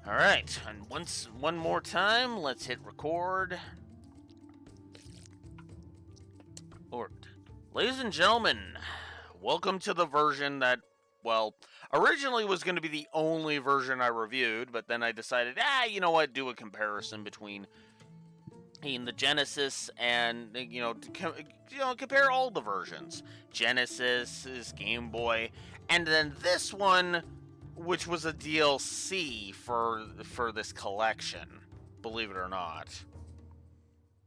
All right, and one more time, let's hit record. Ladies and gentlemen, welcome to the version that, well, originally was going to be the only version I reviewed, but then I decided, you know what, do a comparison between the Genesis and compare all the versions. Genesis, Game Boy, and then this one, which was a DLC for this collection. Believe it or not.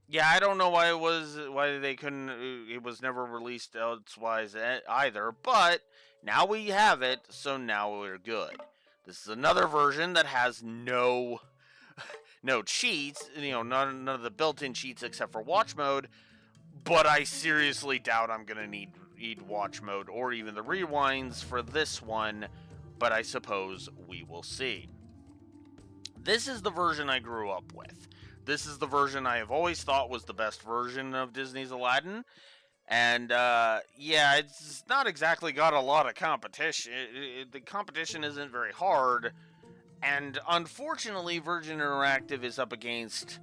Yeah, I don't know why they couldn't. It was never released elsewise either. But now we have it, so now we're good. This is another version that has no cheats. None of the built-in cheats except for watch mode. But I seriously doubt I'm gonna need watch mode or even the rewinds for this one. But I suppose we will see. This is the version I grew up with. This is the version I have always thought was the best version of Disney's Aladdin. And, it's not exactly got a lot of competition. The competition isn't very hard. And unfortunately, Virgin Interactive is up against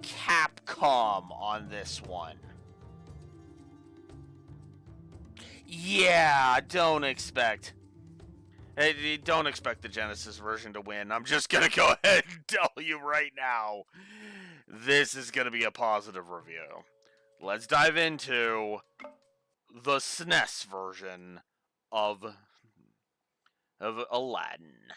CAPCOM on this one. Yeah, don't expect the Genesis version to win. I'm just going to go ahead and tell you right now. This is going to be a positive review. Let's dive into the SNES version of Aladdin.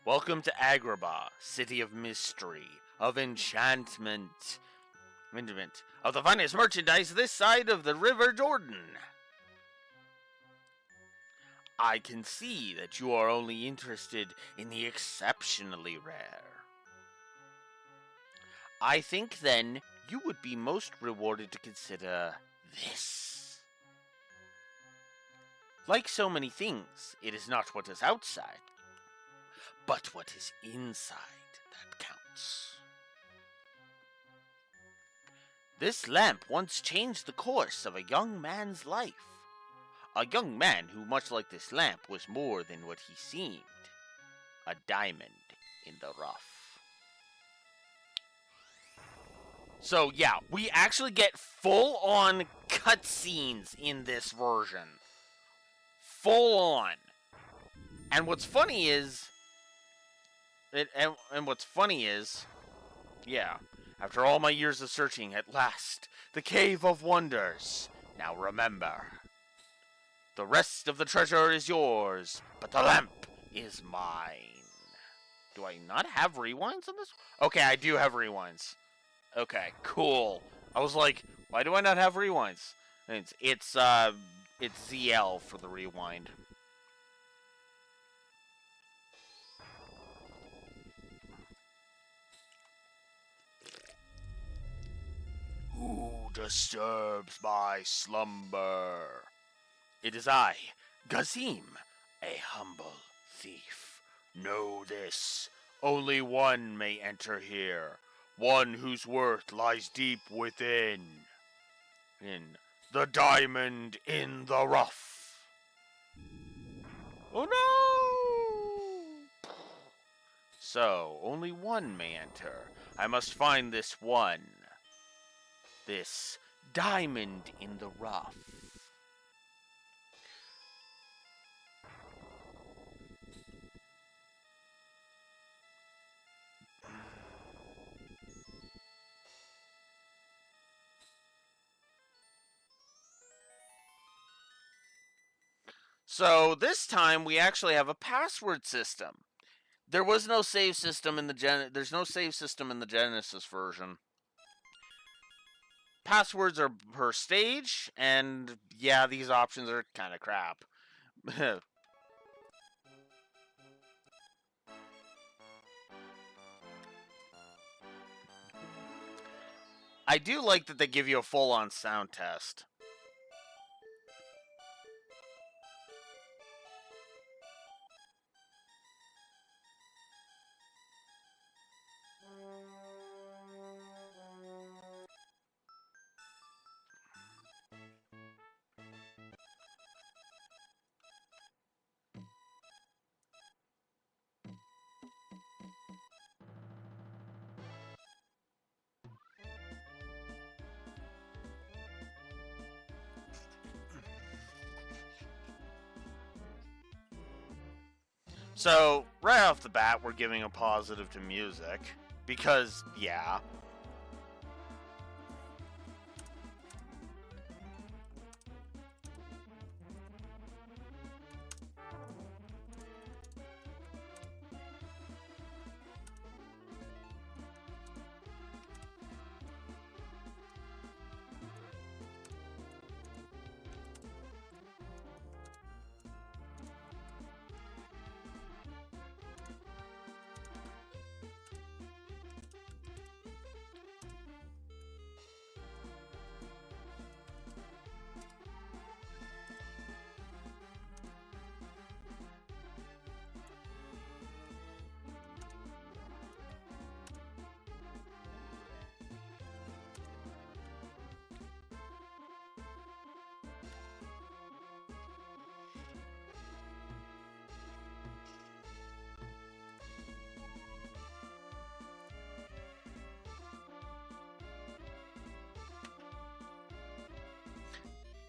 Welcome to Agrabah, city of mystery, of enchantment, of the finest merchandise this side of the River Jordan. I can see that you are only interested in the exceptionally rare. I think then you would be most rewarded to consider this. Like so many things, it is not what is outside, but what is inside that counts. This lamp once changed the course of a young man's life. A young man who, much like this lamp, was more than what he seemed. A diamond in the rough. So yeah, we actually get full-on cutscenes in this version. Full on. And what's funny is... yeah, after all my years of searching, at last, the Cave of Wonders. Now remember, the rest of the treasure is yours, but the lamp is mine. Do I not have rewinds on this? Okay, I do have rewinds. Okay, cool. I was like, why do I not have rewinds? It's ZL for the rewind. Who disturbs my slumber? It is I, Gazim, a humble thief. Know this, only one may enter here, one whose worth lies deep within. In the diamond in the rough. Oh no! So, only one may enter. I must find this one. This diamond in the rough. So this time we actually have a password system. There was no save system in the there's no save system in the Genesis version. Passwords are per stage, and yeah, these options are kind of crap. I do like that they give you a full-on sound test. So, right off the bat, we're giving a positive to music. Because, yeah.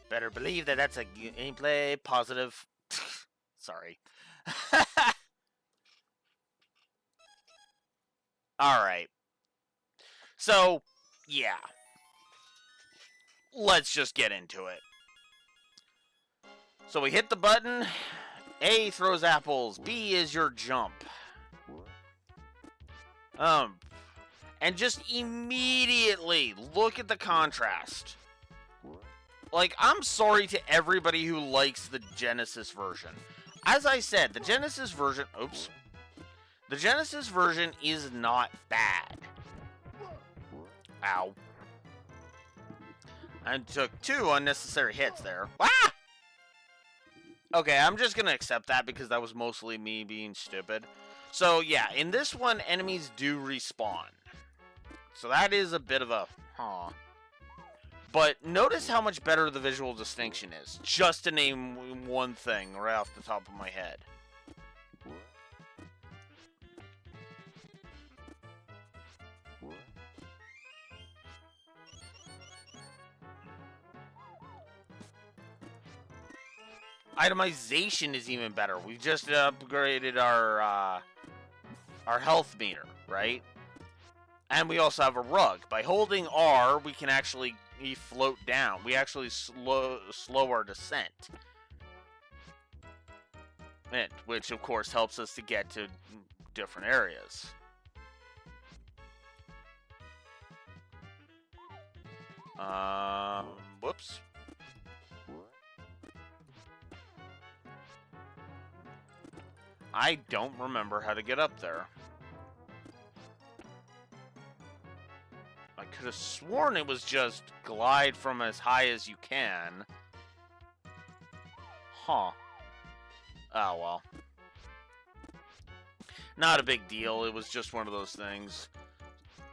Better believe that that's a gameplay positive. Sorry. Alright. So, yeah. Let's just get into it. So we hit the button. A throws apples. B is your jump. And just immediately look at the contrast. Like, I'm sorry to everybody who likes the Genesis version. As I said, the Genesis version... Oops. The Genesis version is not bad. Ow. I took 2 unnecessary hits there. Ah! Okay, I'm just gonna accept that because that was mostly me being stupid. So, yeah, in this one, enemies do respawn. So that is a bit of a... Huh. But notice how much better the visual distinction is. Just to name one thing right off the top of my head. Itemization is even better. We just upgraded our health meter, right? And we also have a rug. By holding R, we can actually float down. We actually slow our descent. Which, of course, helps us to get to different areas. Whoops. I don't remember how to get up there. I could have sworn it was just glide from as high as you can. Huh. Oh, well. Not a big deal. It was just one of those things.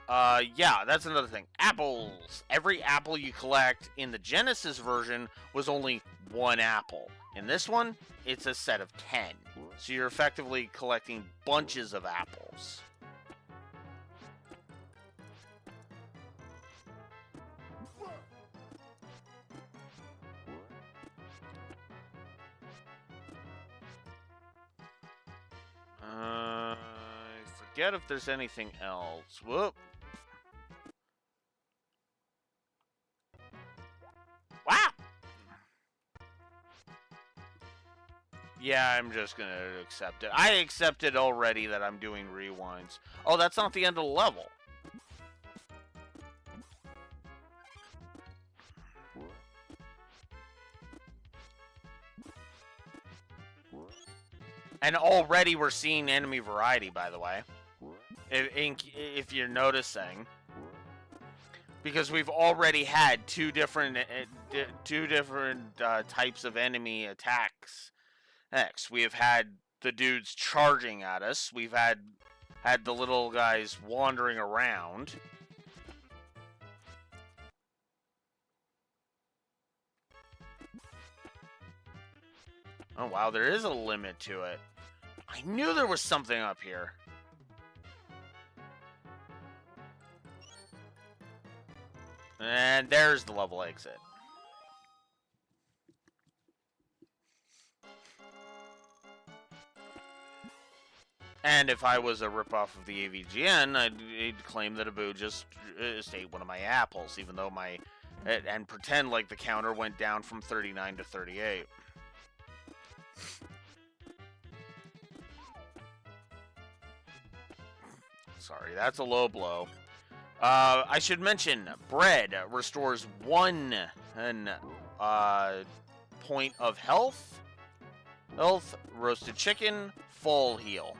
Yeah, that's another thing. Apples. Every apple you collect in the Genesis version was only 1 apple. In this one, it's a set of 10. So you're effectively collecting bunches of apples. I forget if there's anything else. Whoop. Wow! Yeah, I'm just gonna accept it. I accepted already that I'm doing rewinds. Oh, that's not the end of the level. And already we're seeing enemy variety, by the way. If you're noticing. Because we've already had two different types of enemy attacks. Next, we have had the dudes charging at us. We've had the little guys wandering around. Oh wow, there is a limit to it. I knew there was something up here. And there's the level exit. And if I was a ripoff of the AVGN, I'd claim that Abu just ate one of my apples, even though and pretend like the counter went down from 39 to 38. Sorry, that's a low blow. I should mention, bread restores 1 point of health. Roasted chicken, full heal.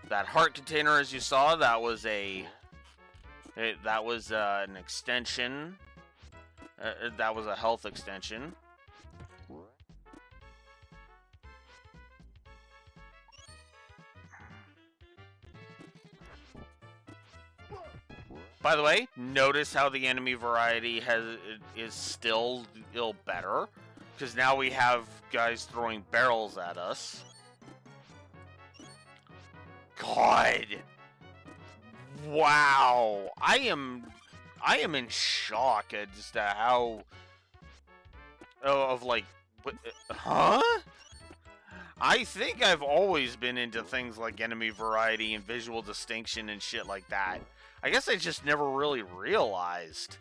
That heart container, as you saw, that was an extension. That was a health extension. By the way, notice how the enemy variety is still better, because now we have guys throwing barrels at us. God, wow! I am in shock at just how huh? I think I've always been into things like enemy variety and visual distinction and shit like that. I guess I just never really realized.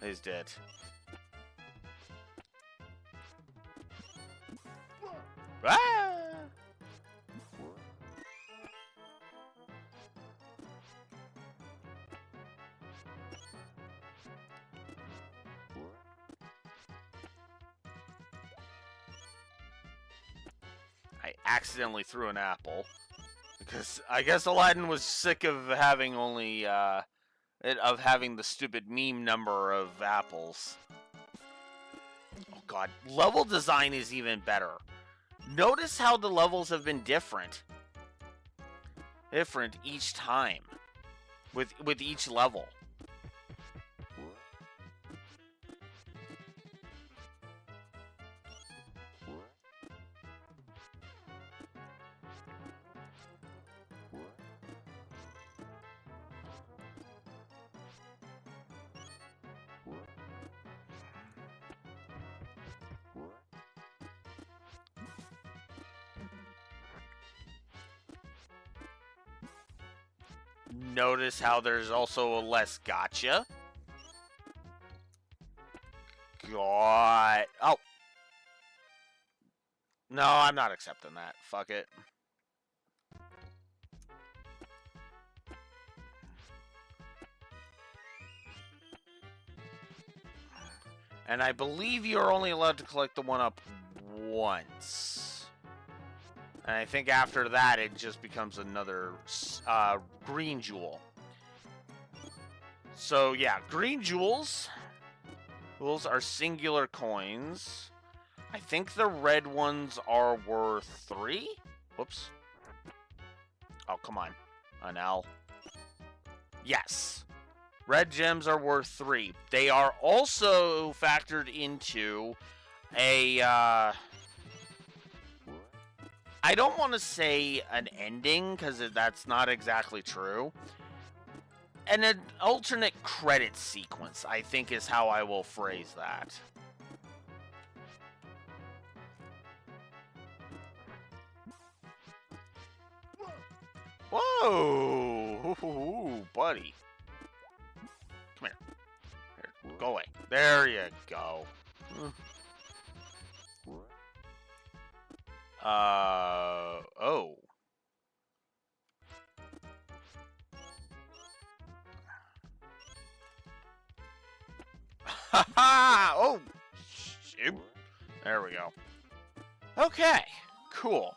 He's dead. Ah! I accidentally threw an apple. Because I guess Aladdin was sick of having having the stupid meme number of apples. Oh god, level design is even better. Notice how the levels have been different each time with each level. Notice how there's also a less gotcha. God. Oh. No, I'm not accepting that. Fuck it. And I believe you're only allowed to collect the 1-up once. And I think after that, it just becomes another green jewel. So, yeah, green jewels. Jewels are singular coins. I think the red ones are worth 3? Whoops. Oh, come on. An L. Yes. Red gems are worth 3. They are also factored into a... I don't want to say an ending, because that's not exactly true. And an alternate credit sequence, I think, is how I will phrase that. Whoa! Ooh, buddy. Come here. Go away. There you go. Oh. Haha! Oh! Shoot. There we go. Okay. Cool.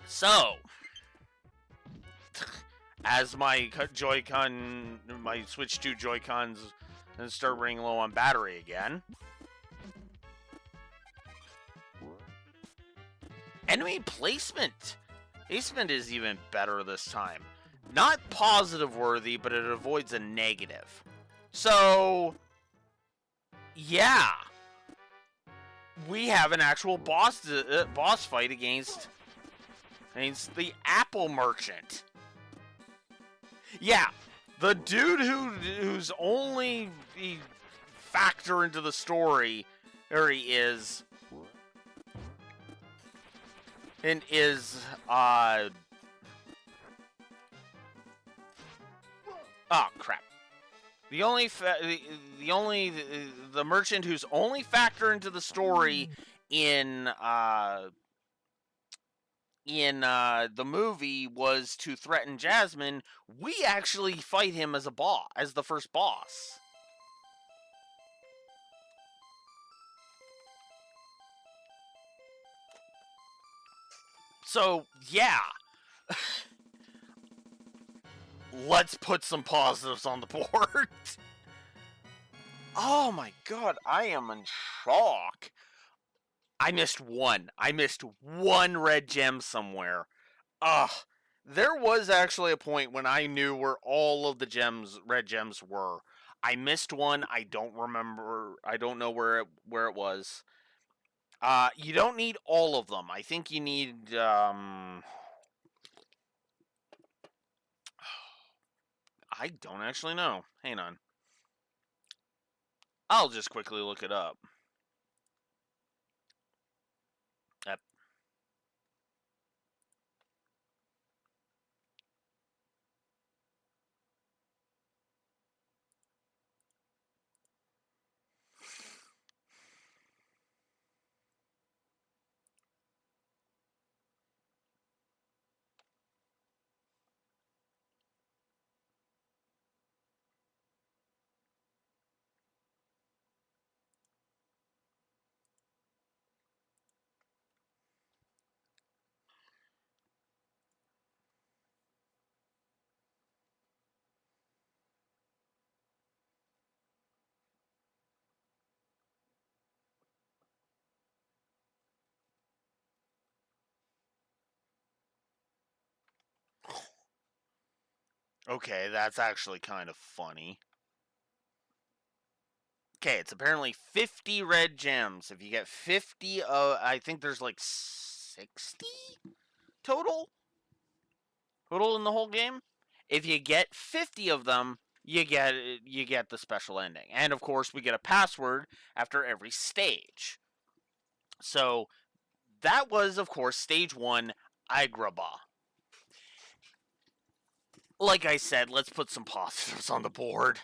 So, as my Switch 2 Joy-Cons start running low on battery again. Enemy placement. Placement is even better this time. Not positive worthy, but it avoids a negative. So, yeah. We have an actual boss fight against the Apple Merchant. Yeah. The dude whose only factor into the story. There he is. And is, oh, crap. The merchant whose only factor into the story in the movie was to threaten Jasmine, we actually fight him as the first boss. So, yeah. Let's put some positives on the board. Oh my god, I am in shock. I missed one. I missed one red gem somewhere. Ugh. There was actually a point when I knew where all of the red gems were. I missed one. I don't remember. I don't know where it was. You don't need all of them. I think you need I don't actually know. Hang on. I'll just quickly look it up. Yep. Okay, that's actually kind of funny. Okay, it's apparently 50 red gems. If you get 50, I think there's like 60 total in the whole game. If you get 50 of them, you get the special ending. And of course, we get a password after every stage. So, that was of course stage 1, Agrabah. Like I said, let's put some positives on the board.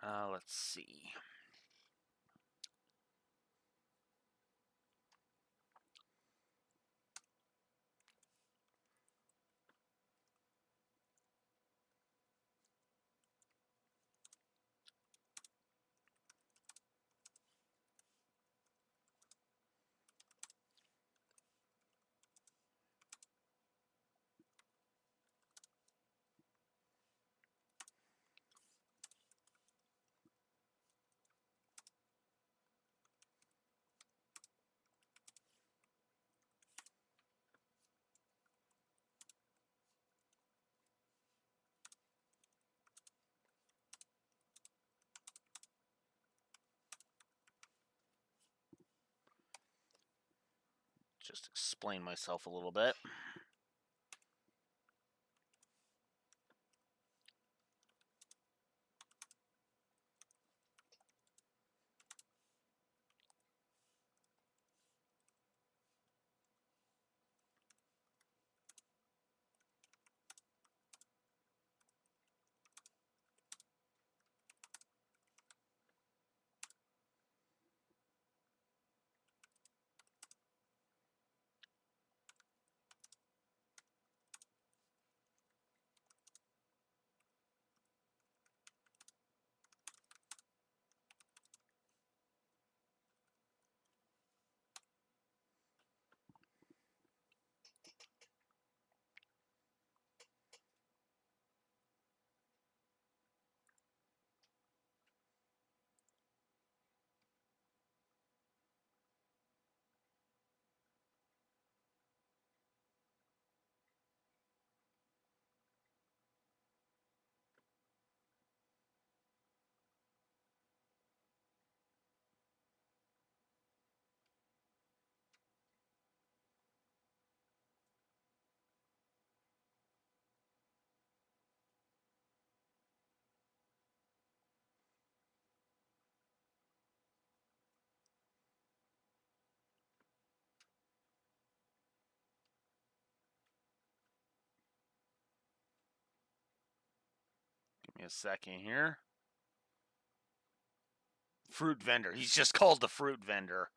Let's see. Just explain myself a little bit. Give me a second here. Fruit vendor. He's just called the fruit vendor.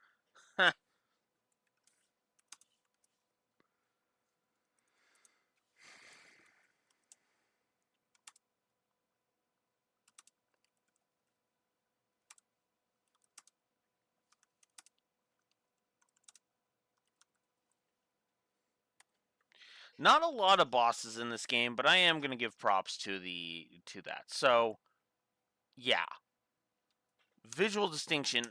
Not a lot of bosses in this game, but I am going to give props to that. So, yeah. Visual distinction,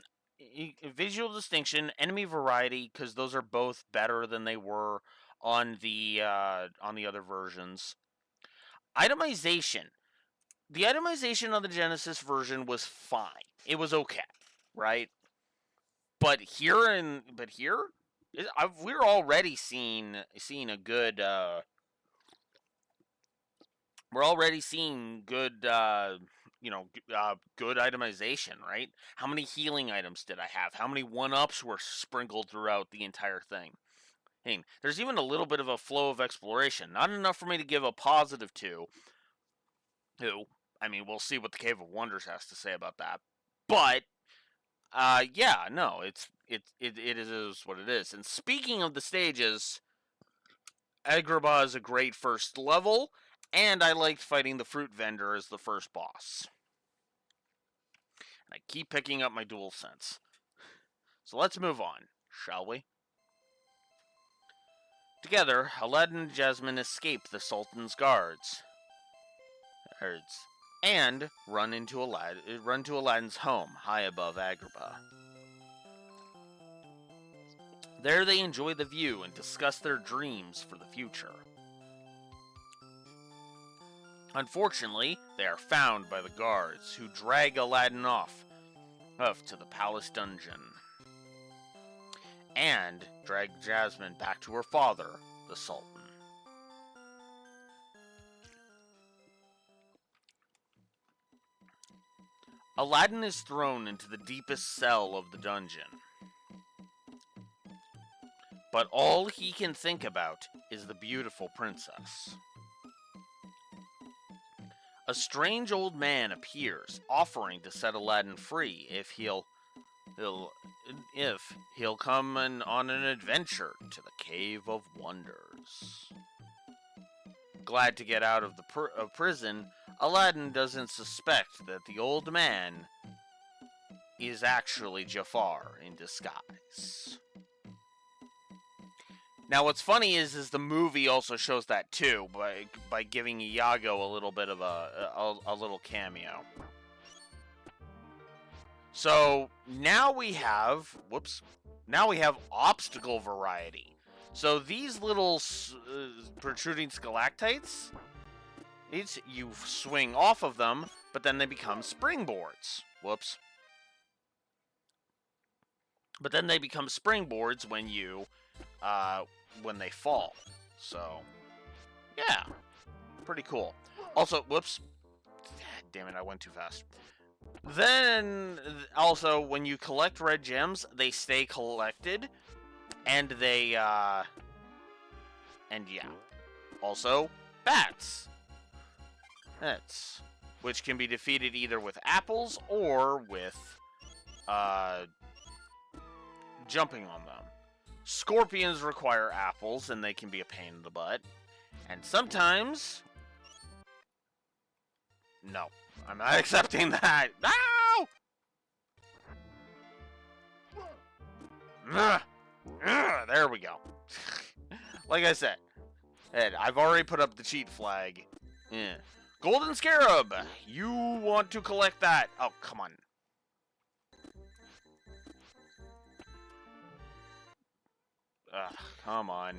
enemy variety, because those are both better than they were on the other versions. Itemization. The itemization on the Genesis version was fine. It was okay, right? But here, we're already seeing a good. We're already seeing good. Good itemization, right? How many healing items did I have? How many one-ups were sprinkled throughout the entire thing? Hey, there's even a little bit of a flow of exploration. Not enough for me to give a positive to. I mean, we'll see what the Cave of Wonders has to say about that. But yeah, no, it is what it is. And speaking of the stages, Agrabah is a great first level, and I liked fighting the fruit vendor as the first boss. And I keep picking up my dual sense. So let's move on, shall we? Together, Aladdin and Jasmine escape the Sultan's guards. And run to Aladdin's home, high above Agrabah. There they enjoy the view and discuss their dreams for the future. Unfortunately, they are found by the guards, who drag Aladdin off to the palace dungeon. And drag Jasmine back to her father, the Sultan. Aladdin is thrown into the deepest cell of the dungeon. But all he can think about is the beautiful princess. A strange old man appears, offering to set Aladdin free if he'll come on an adventure to the Cave of Wonders. Glad to get out of the prison, Aladdin doesn't suspect that the old man is actually Jafar in disguise. Now, what's funny is the movie also shows that too by giving Iago a little bit of a little cameo. So now we have obstacle variety. So these little protruding stalactites, you swing off of them, but then they become springboards. Whoops. But then they become springboards when they fall. So, yeah, pretty cool. Also, whoops. Damn it, I went too fast. Then, also, when you collect red gems, they stay collected, and they, and yeah. Also, bats. Which can be defeated either with apples or with, jumping on them. Scorpions require apples, and they can be a pain in the butt. And sometimes... No, I'm not accepting that. No! There we go. Like I said, I've already put up the cheat flag. Yeah. Golden Scarab! You want to collect that? Oh, come on. Ugh, come on.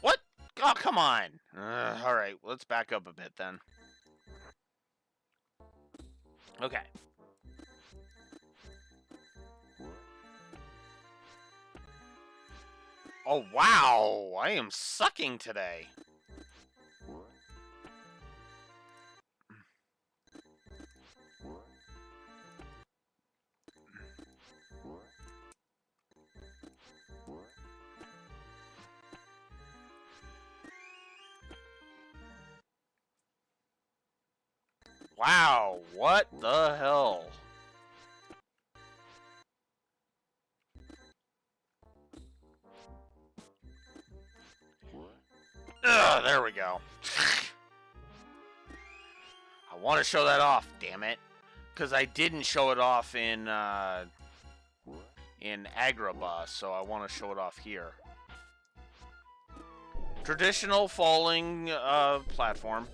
What? Oh, come on. Alright, let's back up a bit then. Okay. Oh, wow! I am sucking today. Wow, what the hell? Ugh, there we go. I want to show that off, damn it. Because I didn't show it off in Agrabah, so I want to show it off here. Traditional falling platform.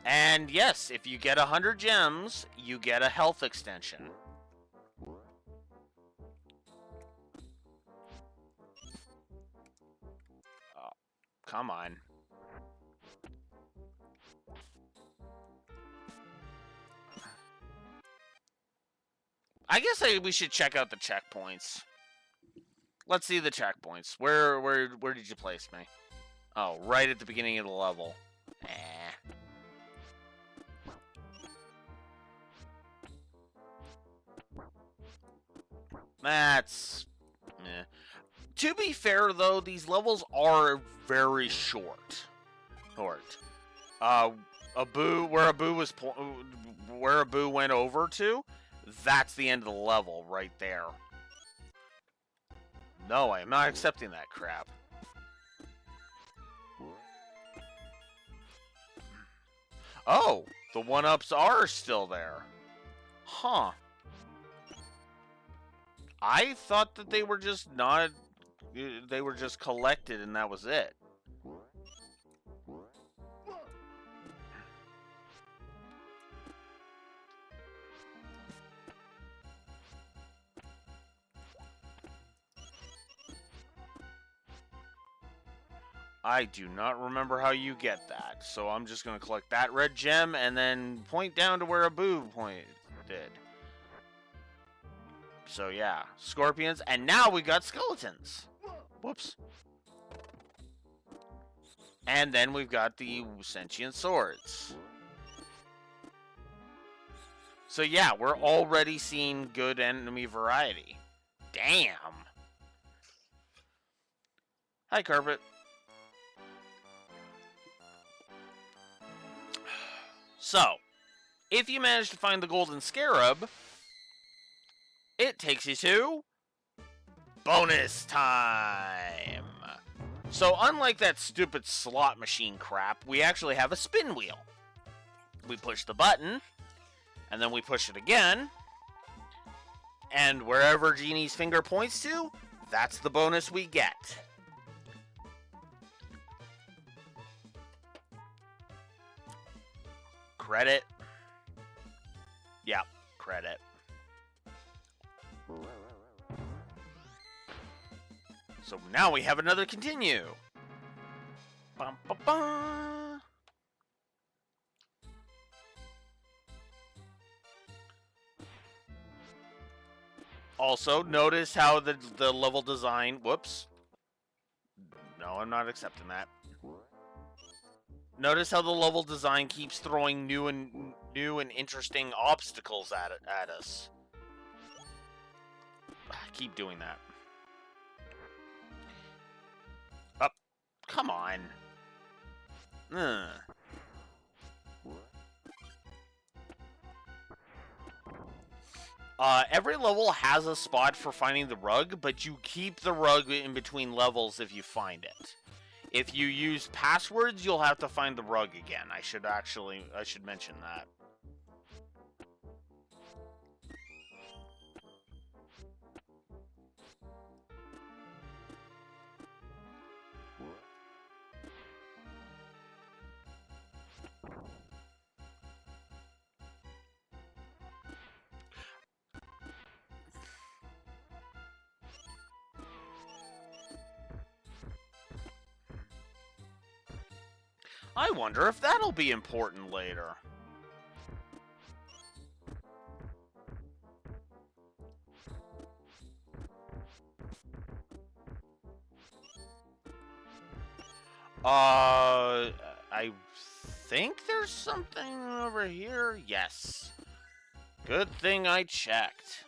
And yes, if you get 100 gems, you get a health extension. Oh, come on. I guess we should check out the checkpoints. Let's see the checkpoints. Where did you place me? Oh, right at the beginning of the level. That's... To be fair, though, these levels are very short. Abu went over to, that's the end of the level right there. No, I am not accepting that crap. Oh, the one-ups are still there. Huh. I thought that they were just not... They were just collected and that was it. I do not remember how you get that, so I'm just going to collect that red gem and then point down to where Abu pointed. So yeah, scorpions, and now we got skeletons. Whoops. And then we've got the sentient swords. So yeah, we're already seeing good enemy variety. Damn. Hi, Carpet. So, if you manage to find the golden scarab, it takes you to bonus time. So, unlike that stupid slot machine crap, we actually have a spin wheel. We push the button, and then we push it again, and wherever Genie's finger points to, that's the bonus we get. Credit. Yep, credit. So now we have another continue. Bum, bum, bum. Also, notice how the level design... Whoops. No, I'm not accepting that. Notice how the level design keeps throwing new and interesting obstacles at us. Keep doing that. Up. Come on. Every level has a spot for finding the rug, but you keep the rug in between levels if you find it. If you use passwords, you'll have to find the rug again. I should mention that. I wonder if that'll be important later. I think there's something over here. Yes. Good thing I checked.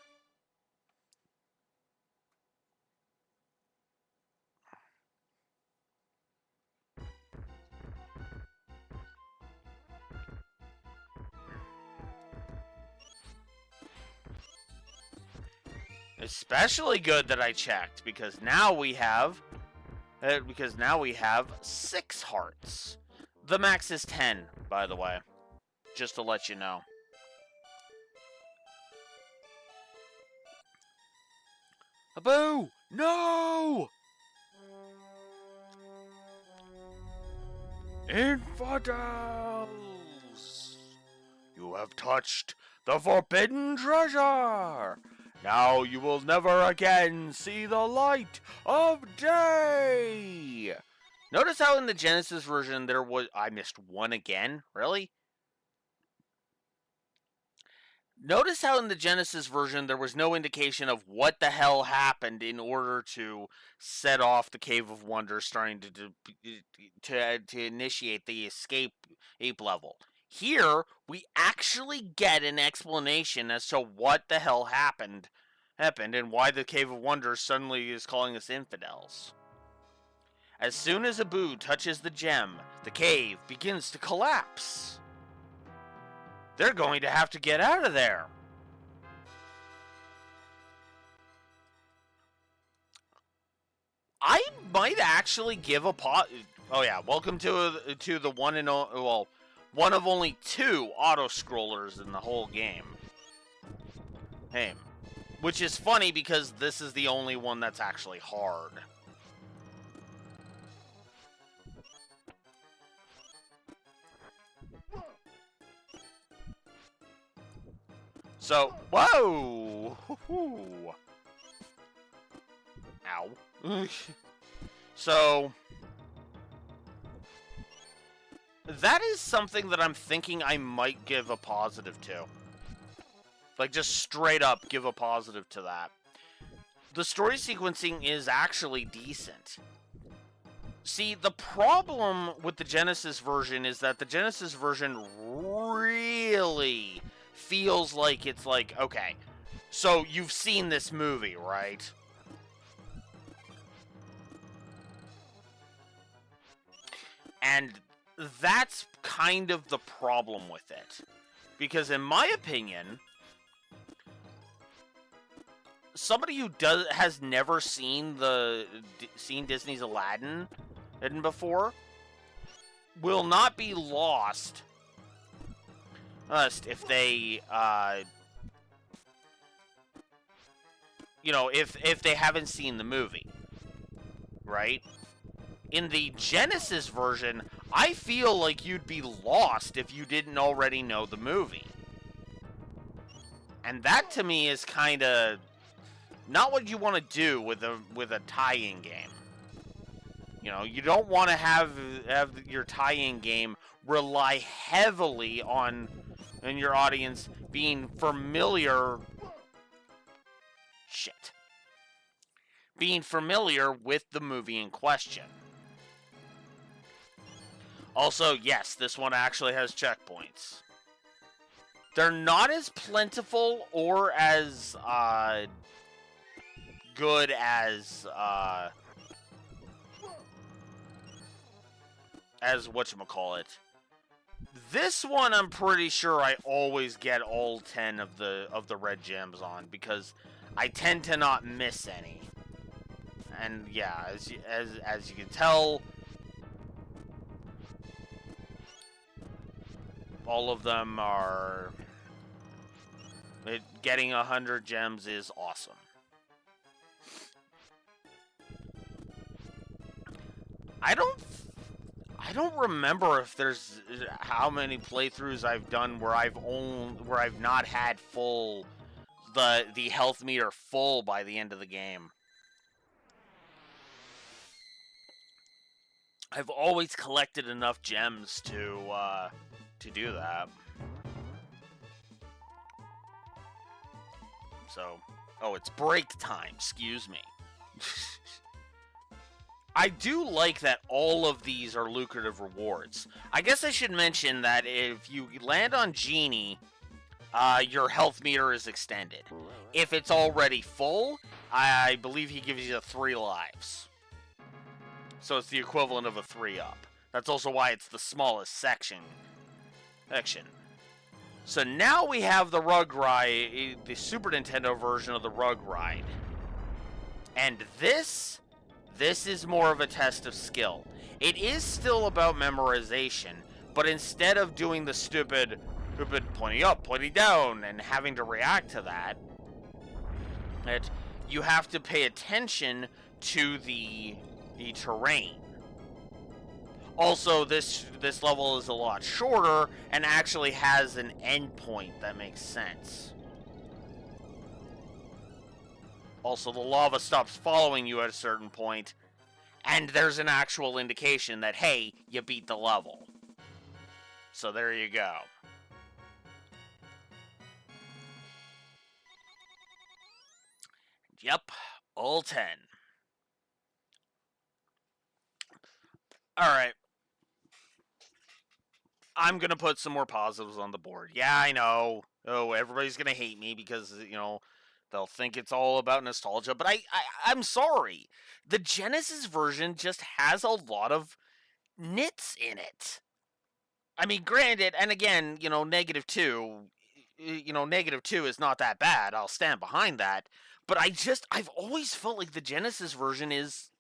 Especially good that I checked, because now we have 6 hearts. The max is 10, by the way, just to let you know. Abu! No! Infidels! You have touched the forbidden treasure! Now you will never again see the light of day! Notice how in the Genesis version there was... I missed one again? Really? Notice how in the Genesis version there was no indication of what the hell happened in order to set off the Cave of Wonders, starting to initiate the escape level. Here, we actually get an explanation as to what the hell happened and why the Cave of Wonders suddenly is calling us infidels. As soon as Abu touches the gem, the cave begins to collapse. They're going to have to get out of there. I might actually give a Oh yeah, welcome to the one of only 2 auto-scrollers in the whole game. Hey, which is funny because this is the only one that's actually hard. So, whoa! Ow. So, that is something that I'm thinking I might give a positive to. Like, just straight up give a positive to that. The story sequencing is actually decent. See, the problem with the Genesis version is that the Genesis version really feels like it's like, okay, so you've seen this movie, right? And that's kind of the problem with it. Because in my opinion, somebody who has never seen Disney's Aladdin before will not be lost if they if they haven't seen the movie, right? In the Genesis version, I feel like you'd be lost if you didn't already know the movie. And that to me is kind of not what you want to do with a tie-in game. You know, you don't want to have your tie-in game rely heavily on your audience being familiar with the movie in question. Also, yes, this one actually has checkpoints. They're not as plentiful or as good as whatchamacallit. This one, I'm pretty sure I always get all 10 of the red gems on because I tend to not miss any. And yeah, as you can tell, all of them are. Getting 100 gems is awesome. I don't remember if there's how many playthroughs I've done where I've not had the health meter full by the end of the game. I've always collected enough gems to do that. So, it's break time. Excuse me. I do like that all of these are lucrative rewards. I guess I should mention that if you land on Genie, your health meter is extended. If it's already full, I believe he gives you 3 lives. So it's the equivalent of a 3-up. That's also why it's the smallest section. So now we have the Rug Ride, the Super Nintendo version of the Rug Ride. And this is more of a test of skill. It is still about memorization, but instead of doing the stupid pointing up, pointing down, and having to react to that, you have to pay attention to the terrain. Also, this level is a lot shorter and actually has an endpoint that makes sense. Also, the lava stops following you at a certain point, and there's an actual indication that, hey, you beat the level. So there you go. Yep, all 10. Alright. I'm going to put some more positives on the board. Yeah, I know. Oh, everybody's going to hate me because, they'll think it's all about nostalgia. But I'm sorry. The Genesis version just has a lot of nits in it. I mean, granted, and again, -2, -2 is not that bad. I'll stand behind that. But I've always felt like the Genesis version is,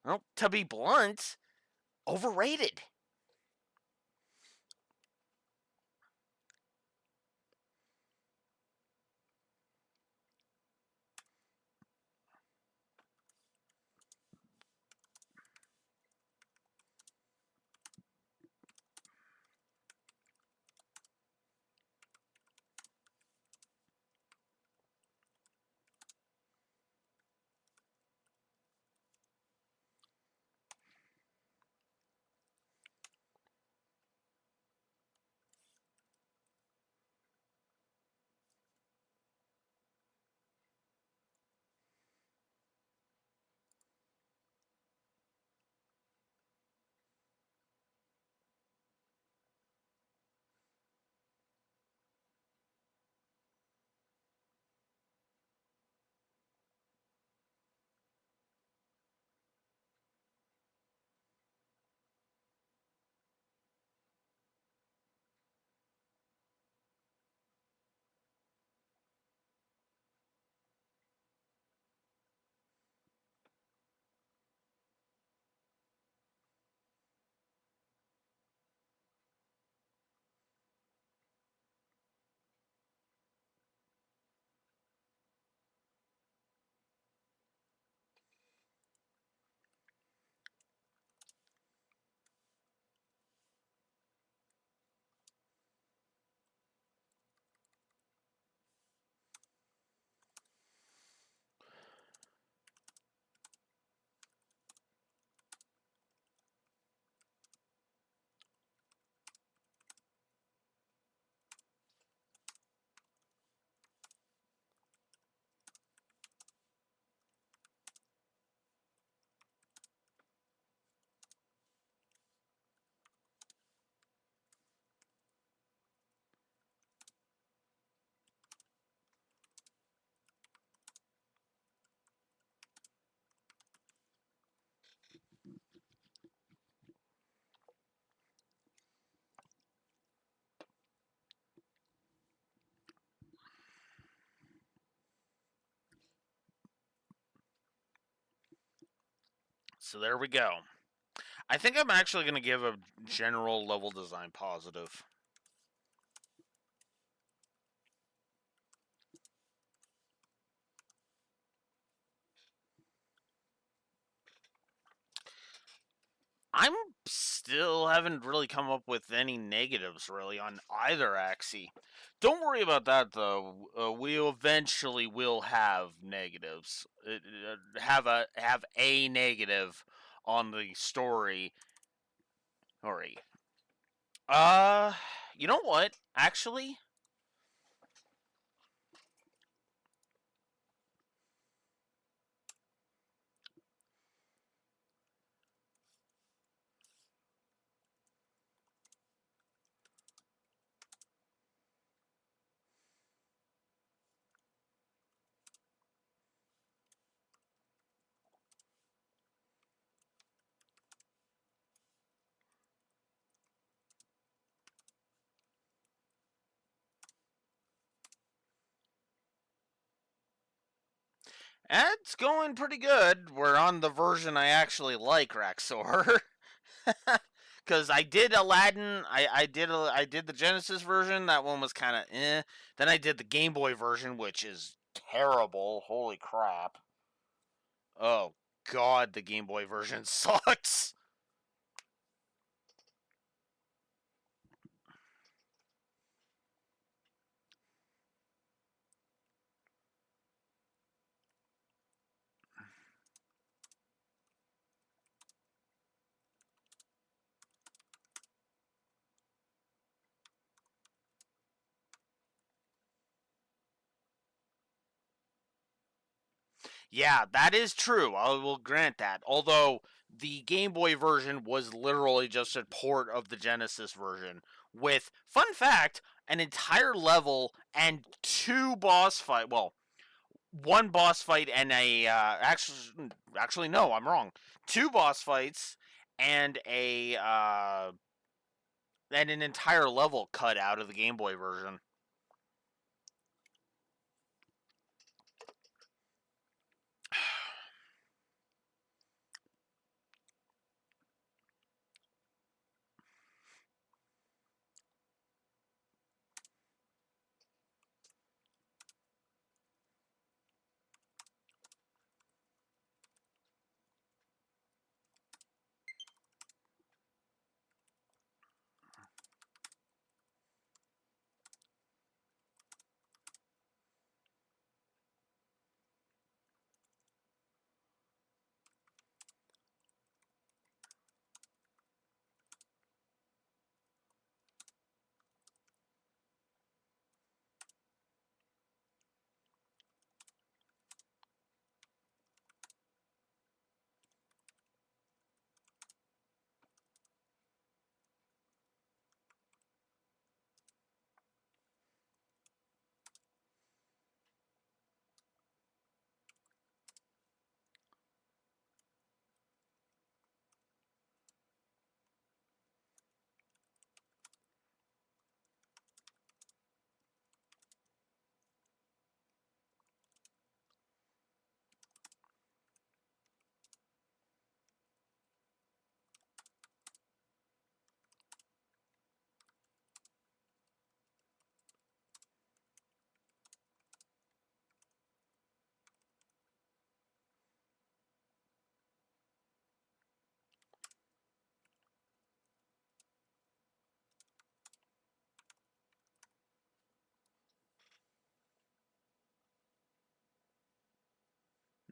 well, to be blunt, overrated. So there we go. I think I'm actually going to give a general level design positive. I'm still haven't really come up with any negatives really on either axis. Don't worry about that though. We eventually will have negatives. Have a negative on the story. Alright. Uh, you know what? Actually, it's going pretty good. We're on the version I actually like, Raxor. Because I did Aladdin, I did the Genesis version. That one was kind of eh. Then I did the Game Boy version, which is terrible. Holy crap! Oh God, the Game Boy version sucks. Yeah, that is true. I will grant that. Although the Game Boy version was literally just a port of the Genesis version with, fun fact, an entire level and two boss fight. Well, one boss fight and a actually no, I'm wrong. Two boss fights and a and an entire level cut out of the Game Boy version.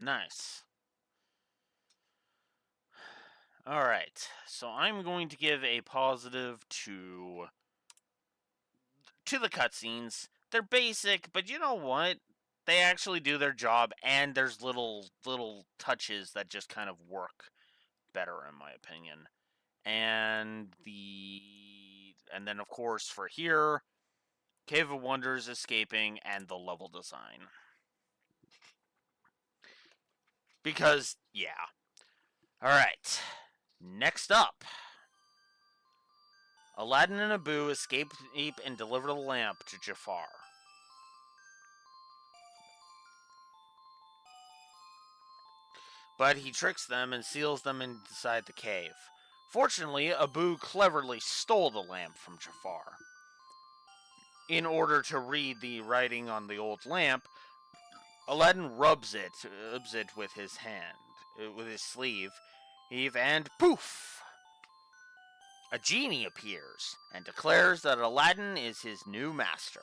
Nice. All right. So I'm going to give a positive to the cutscenes. They're basic, but you know what? They actually do their job, and there's little touches that just kind of work better, in my opinion. And then of course for here, Cave of Wonders escaping and the level design. Because yeah. All right. Next up, Aladdin and Abu escape and deliver the lamp to Jafar. but he tricks them and seals them inside the cave. Fortunately, Abu cleverly stole the lamp from Jafar. In order to read the writing on the old lamp, Aladdin rubs it with his hand, with his sleeve, and poof! A genie appears and declares that Aladdin is his new master.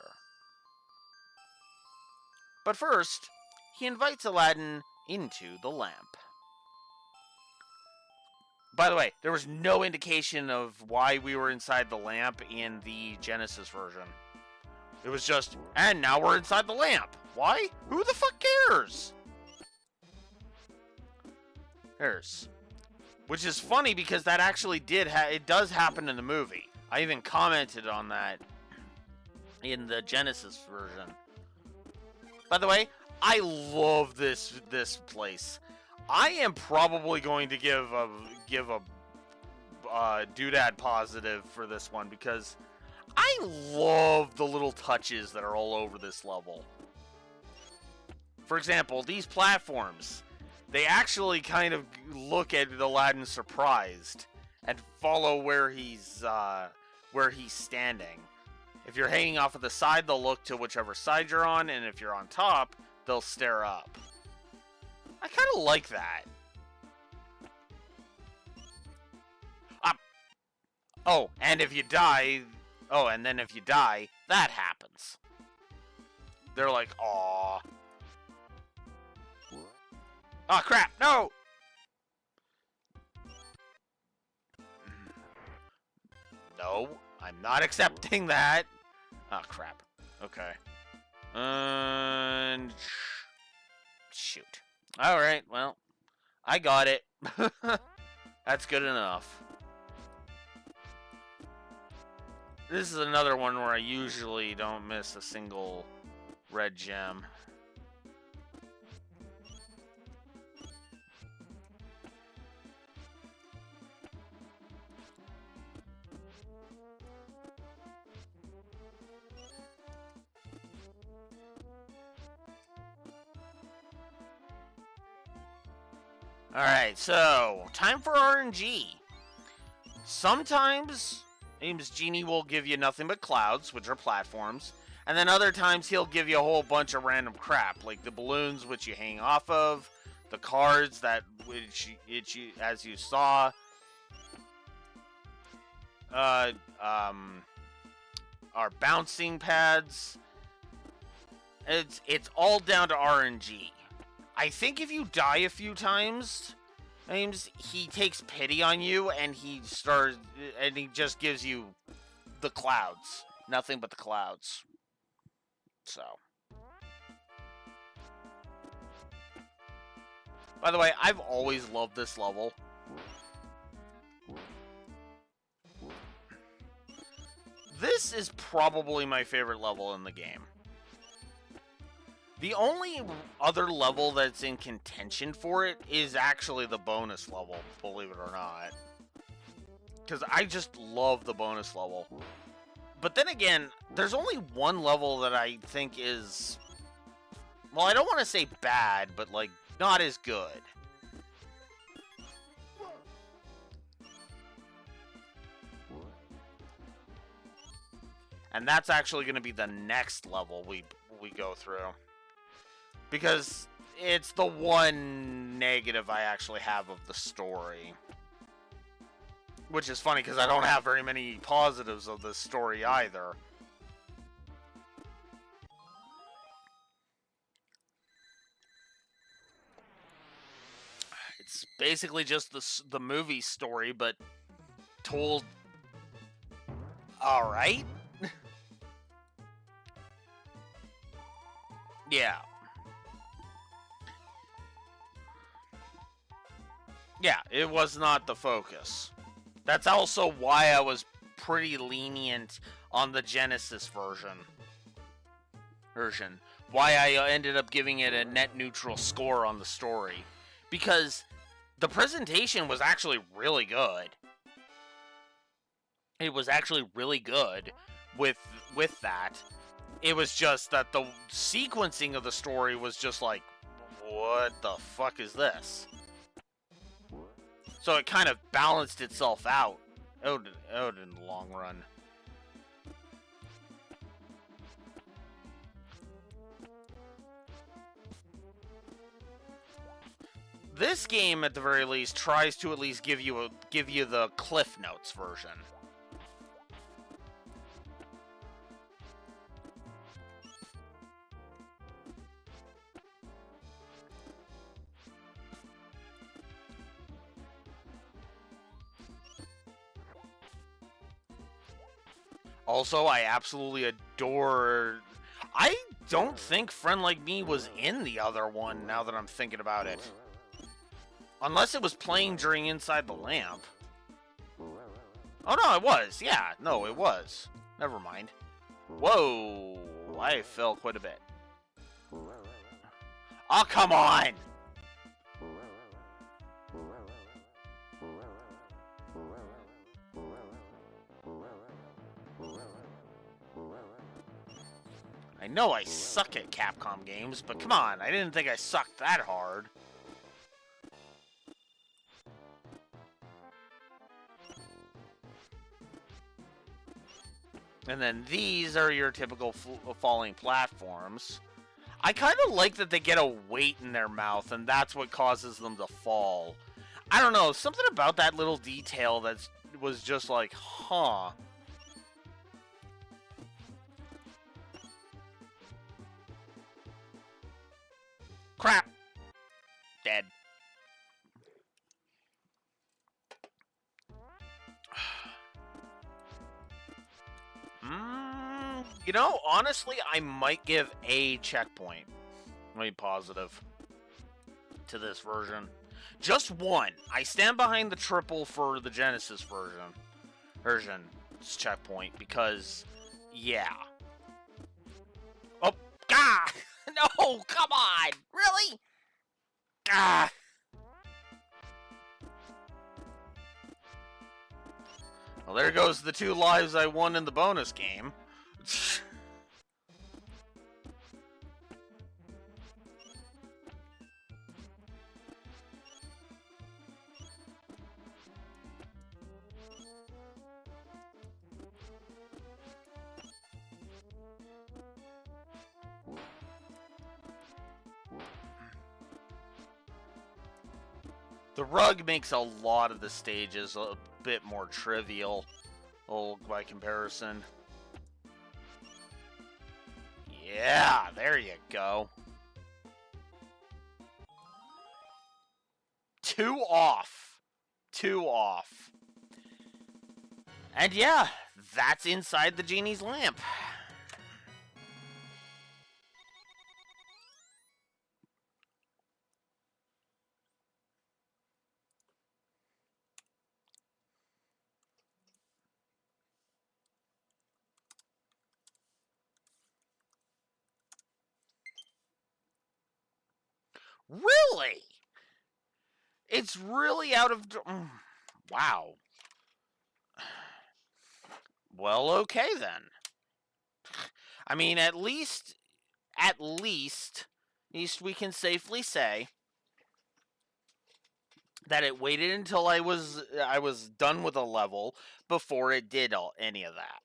But first, he invites Aladdin into the lamp. By the way, there was no indication of why we were inside the lamp in the Genesis version. It was just, and now we're inside the lamp. Why? Who the fuck cares? Which is funny because that actually it does happen in the movie. I even commented on that in the Genesis version. By the way, I love this place. I am probably going to give a doodad positive for this one because I love the little touches that are all over this level. For example, these platforms, they actually kind of look at Aladdin surprised and follow where he's standing. If you're hanging off of the side, they'll look to whichever side you're on, and if you're on top, they'll stare up. I kind of like that. Oh, and if you die... Oh, and then if you die, that happens. They're like, aww. Oh, crap, no! No, I'm not accepting that. Oh, crap. Okay. And... shoot. Alright, well, I got it. That's good enough. This is another one where I usually don't miss a single red gem. Alright, so, time for RNG. Sometimes, Ames Genie will give you nothing but clouds, which are platforms, and then other times he'll give you a whole bunch of random crap, like the balloons which you hang off of, the cards that, as you saw, are bouncing pads. It's all down to RNG. I think if you die a few times, Ames, he takes pity on you and he just gives you the clouds. Nothing but the clouds. So. By the way, I've always loved this level. This is probably my favorite level in the game. The only other level that's in contention for it is actually the bonus level, believe it or not. Because I just love the bonus level. But then again, there's only one level that I think is... well, I don't want to say bad, but, like, not as good. And that's actually going to be the next level we go through. Because it's the one negative I actually have of the story. Which is funny because I don't have very many positives of this story either. It's basically just the movie story, but told alright. Yeah. Yeah, it was not the focus. That's also why I was pretty lenient on the Genesis version. Why I ended up giving it a net neutral score on the story. Because the presentation was actually really good. It was actually really good with that. It was just that the sequencing of the story was just like, what the fuck is this? So it kind of balanced itself out. In the long run. This game, at the very least, tries to at least give you the Cliff Notes version. Also, I absolutely adore... I don't think Friend Like Me was in the other one, now that I'm thinking about it. Unless it was playing during Inside the Lamp. Oh, no, it was. Yeah, no, it was. Never mind. Whoa, I fell quite a bit. Oh, come on! I know I suck at Capcom games, but come on, I didn't think I sucked that hard. And then these are your typical falling platforms. I kind of like that they get a weight in their mouth, and that's what causes them to fall. I don't know, something about that little detail that was just like, huh. Crap. Dead. You know, honestly, I might give a checkpoint. Let me be positive. To this version. Just one. I stand behind the triple for the Genesis version checkpoint because, yeah. Oh, God! No, come on! Really? Ah! Well, there goes the 2 lives I won in the bonus game. The rug makes a lot of the stages a bit more trivial, by comparison. Yeah, there you go. 2 off. 2 off. And yeah, that's Inside the Genie's Lamp. Really? It's really out of... Wow. Well, okay then. I mean, at least we can safely say that it waited until I was done with a level before it did any of that.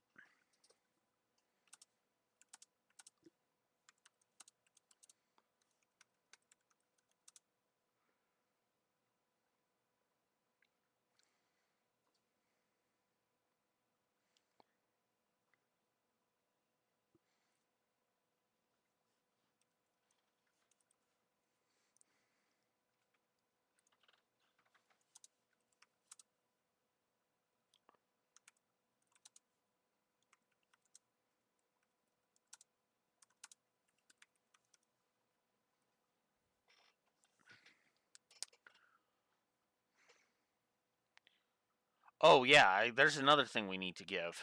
Oh yeah, there's another thing we need to give.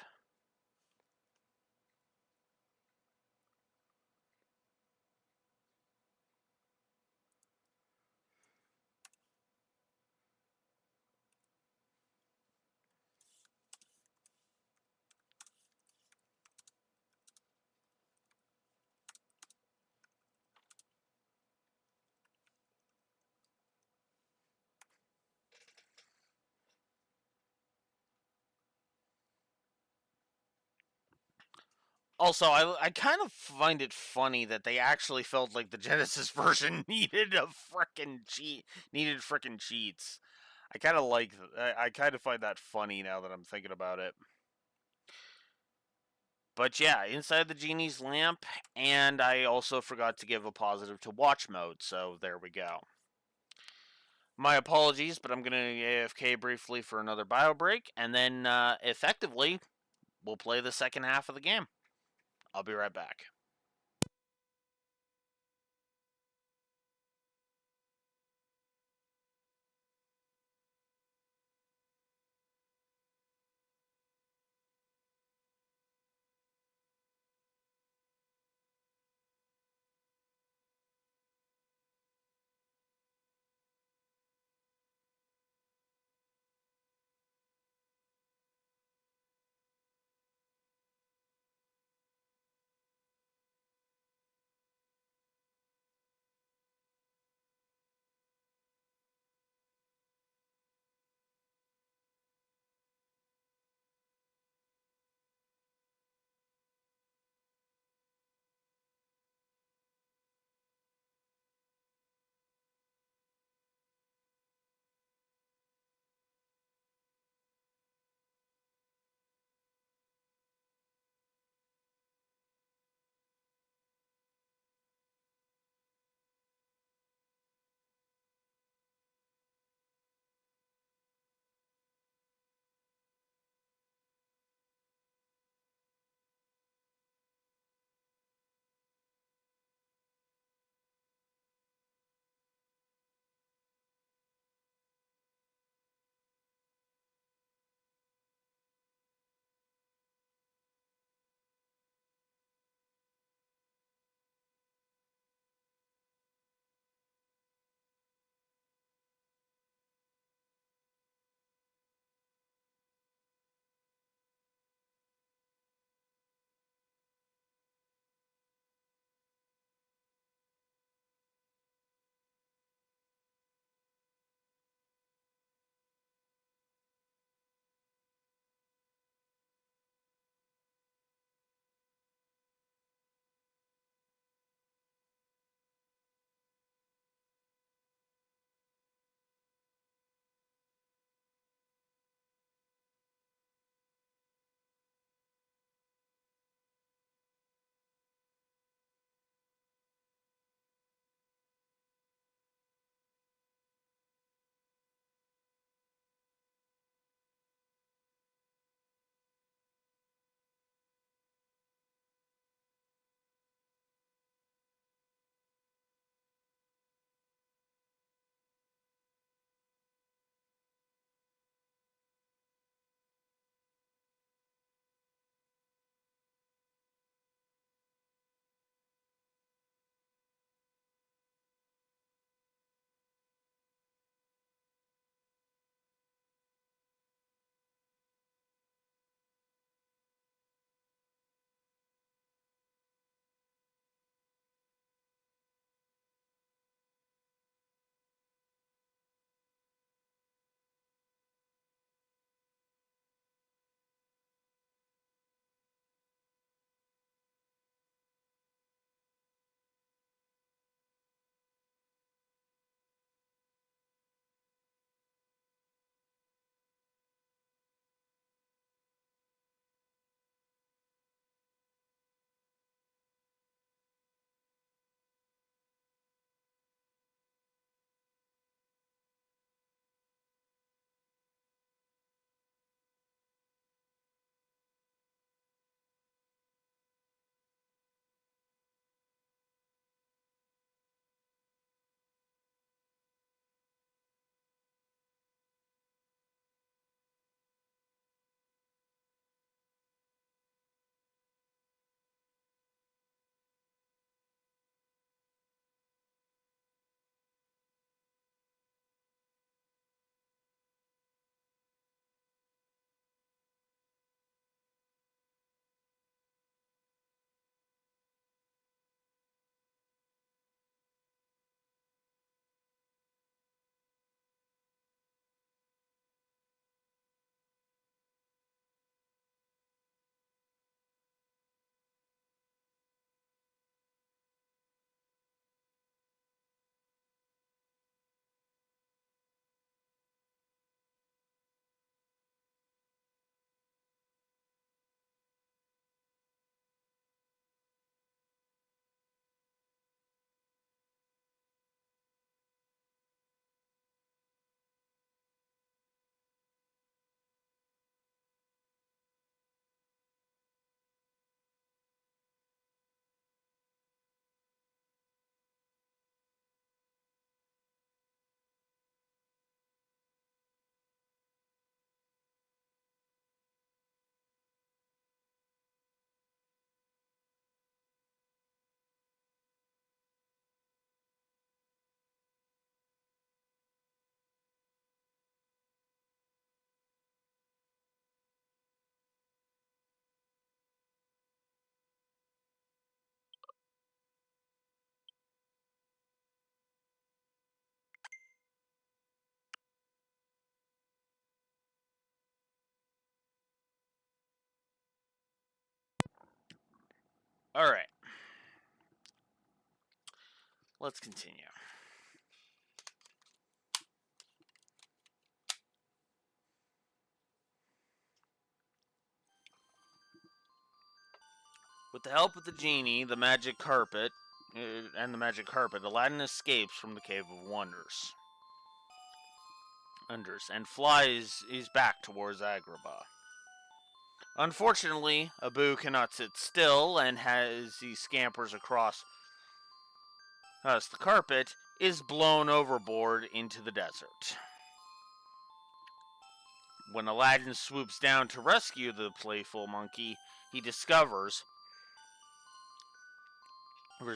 Also, I kind of find it funny that they actually felt like the Genesis version needed frickin' cheats. I kind of I kind of find that funny now that I'm thinking about it. But yeah, inside the genie's lamp, and I also forgot to give a positive to watch mode, so there we go. My apologies, but I'm going to AFK briefly for another bio break, and then effectively, we'll play the second half of the game. I'll be right back. Alright. Let's continue. With the help of the genie, the magic carpet, Aladdin escapes from the Cave of Wonders. And flies back towards Agrabah. Unfortunately, Abu cannot sit still, and as he scampers across the carpet, is blown overboard into the desert. When Aladdin swoops down to rescue the playful monkey, he discovers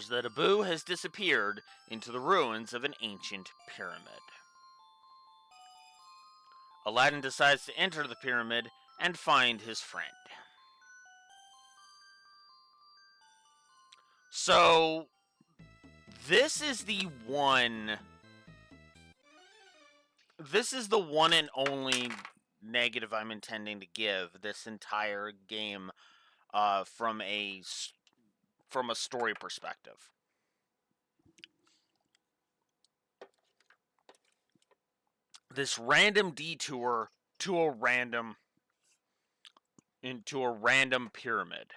that Abu has disappeared into the ruins of an ancient pyramid. Aladdin decides to enter the pyramid and find his friend. So, this is the one and only negative I'm intending to give this entire game from a story perspective. This random detour to a random pyramid.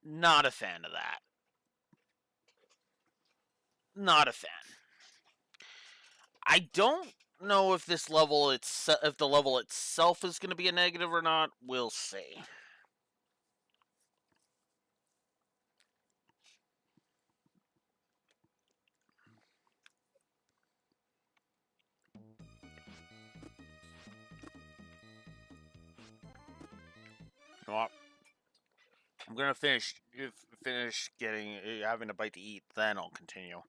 Not a fan of that. Not a fan. I don't know if the level itself is going to be a negative or not. We'll see. Well, I'm gonna finish having a bite to eat, then I'll continue.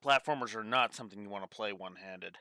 Platformers are not something you want to play one-handed.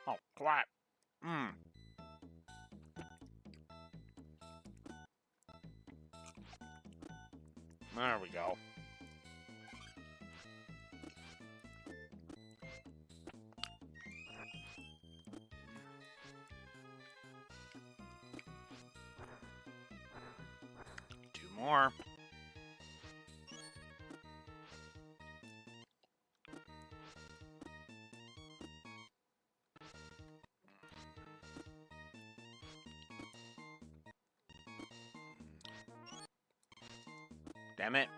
Oh, crap. There we go. Two more. Damn it.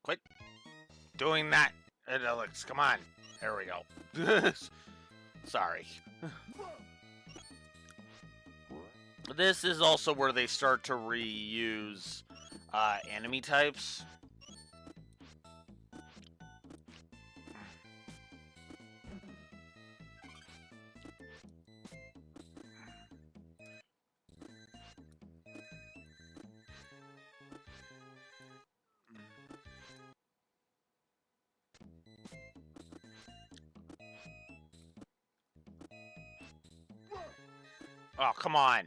Quit doing that. Alex, come on. There we go. Sorry. This is also where they start to reuse enemy types. Oh, come on.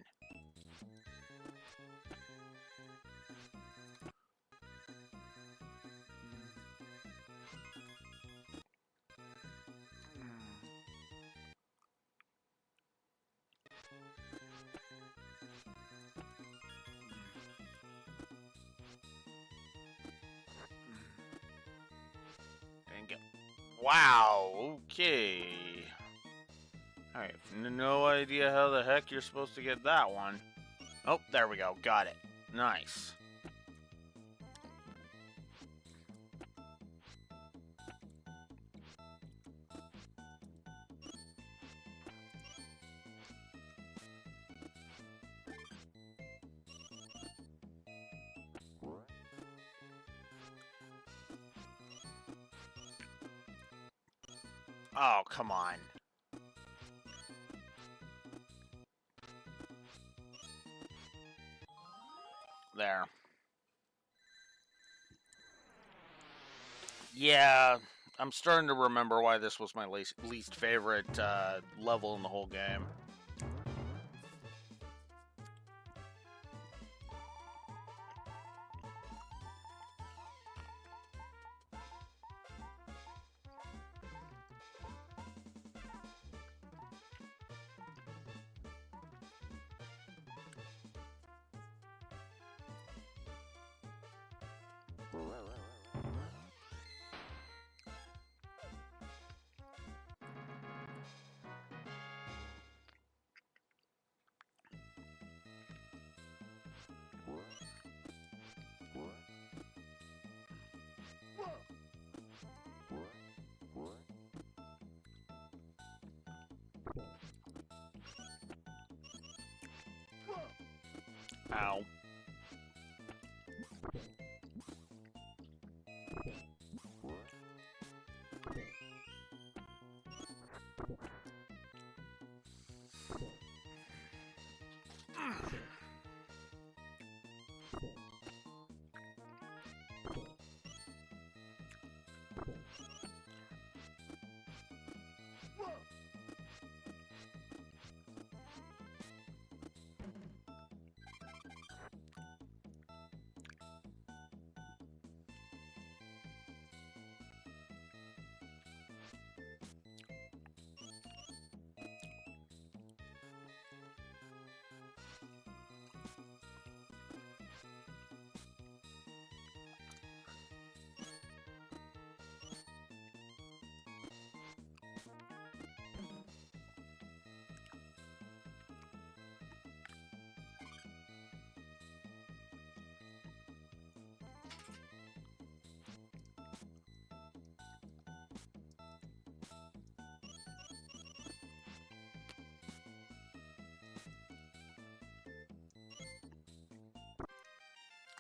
Wow, okay. Alright, no idea how the heck you're supposed to get that one. Oh, there we go, got it. Nice. Oh, come on. There. Yeah, I'm starting to remember why this was my least favorite level in the whole game. Ow.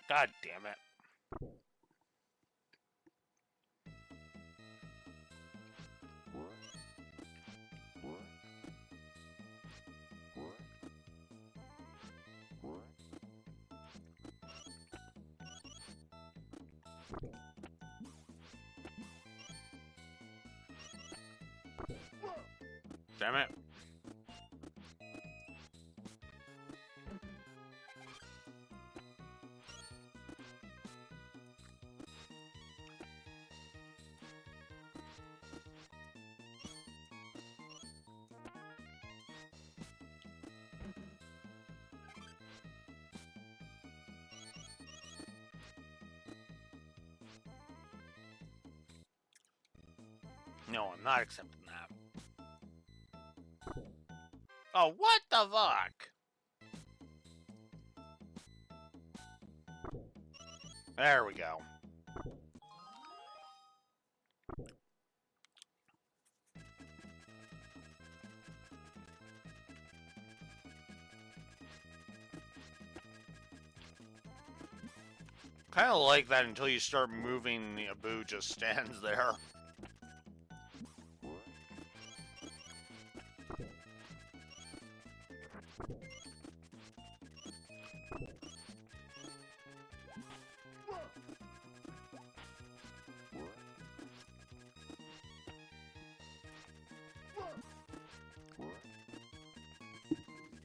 God damn it. Damn it. No, I'm not accepting that. Oh, what the fuck? There we go. Kind of like that until you start moving, the Abu just stands there.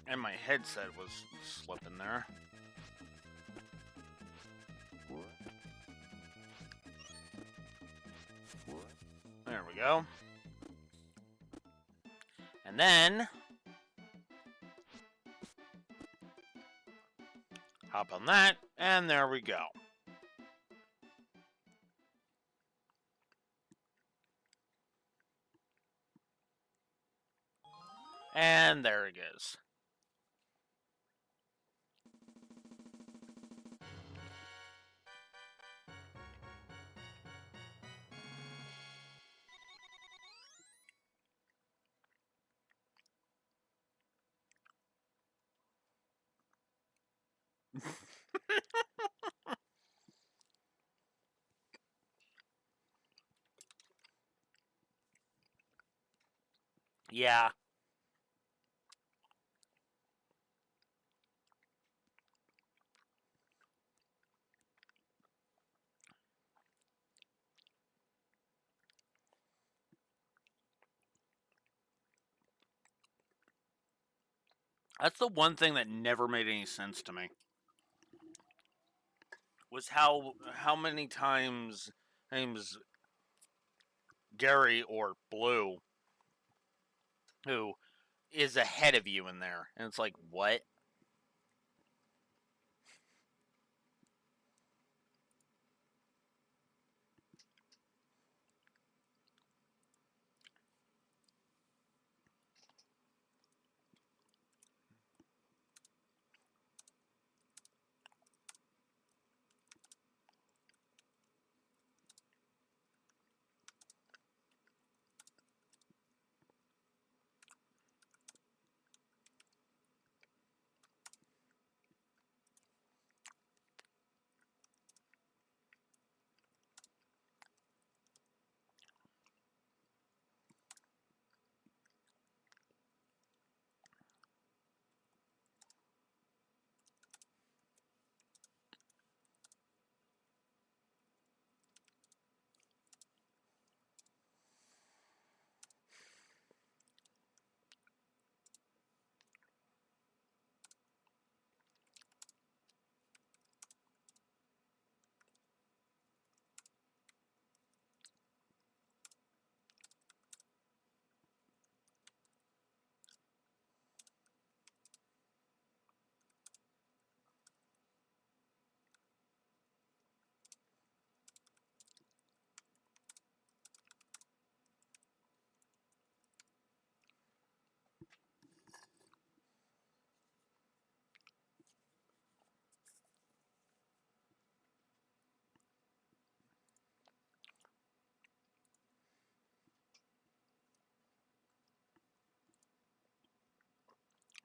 And my headset was slipping there. There we go. And then hop on that, and there we go. And there it is. Yeah. That's the one thing that never made any sense to me. Was how many times Gary or Blue, who is ahead of you in there, and it's like, what?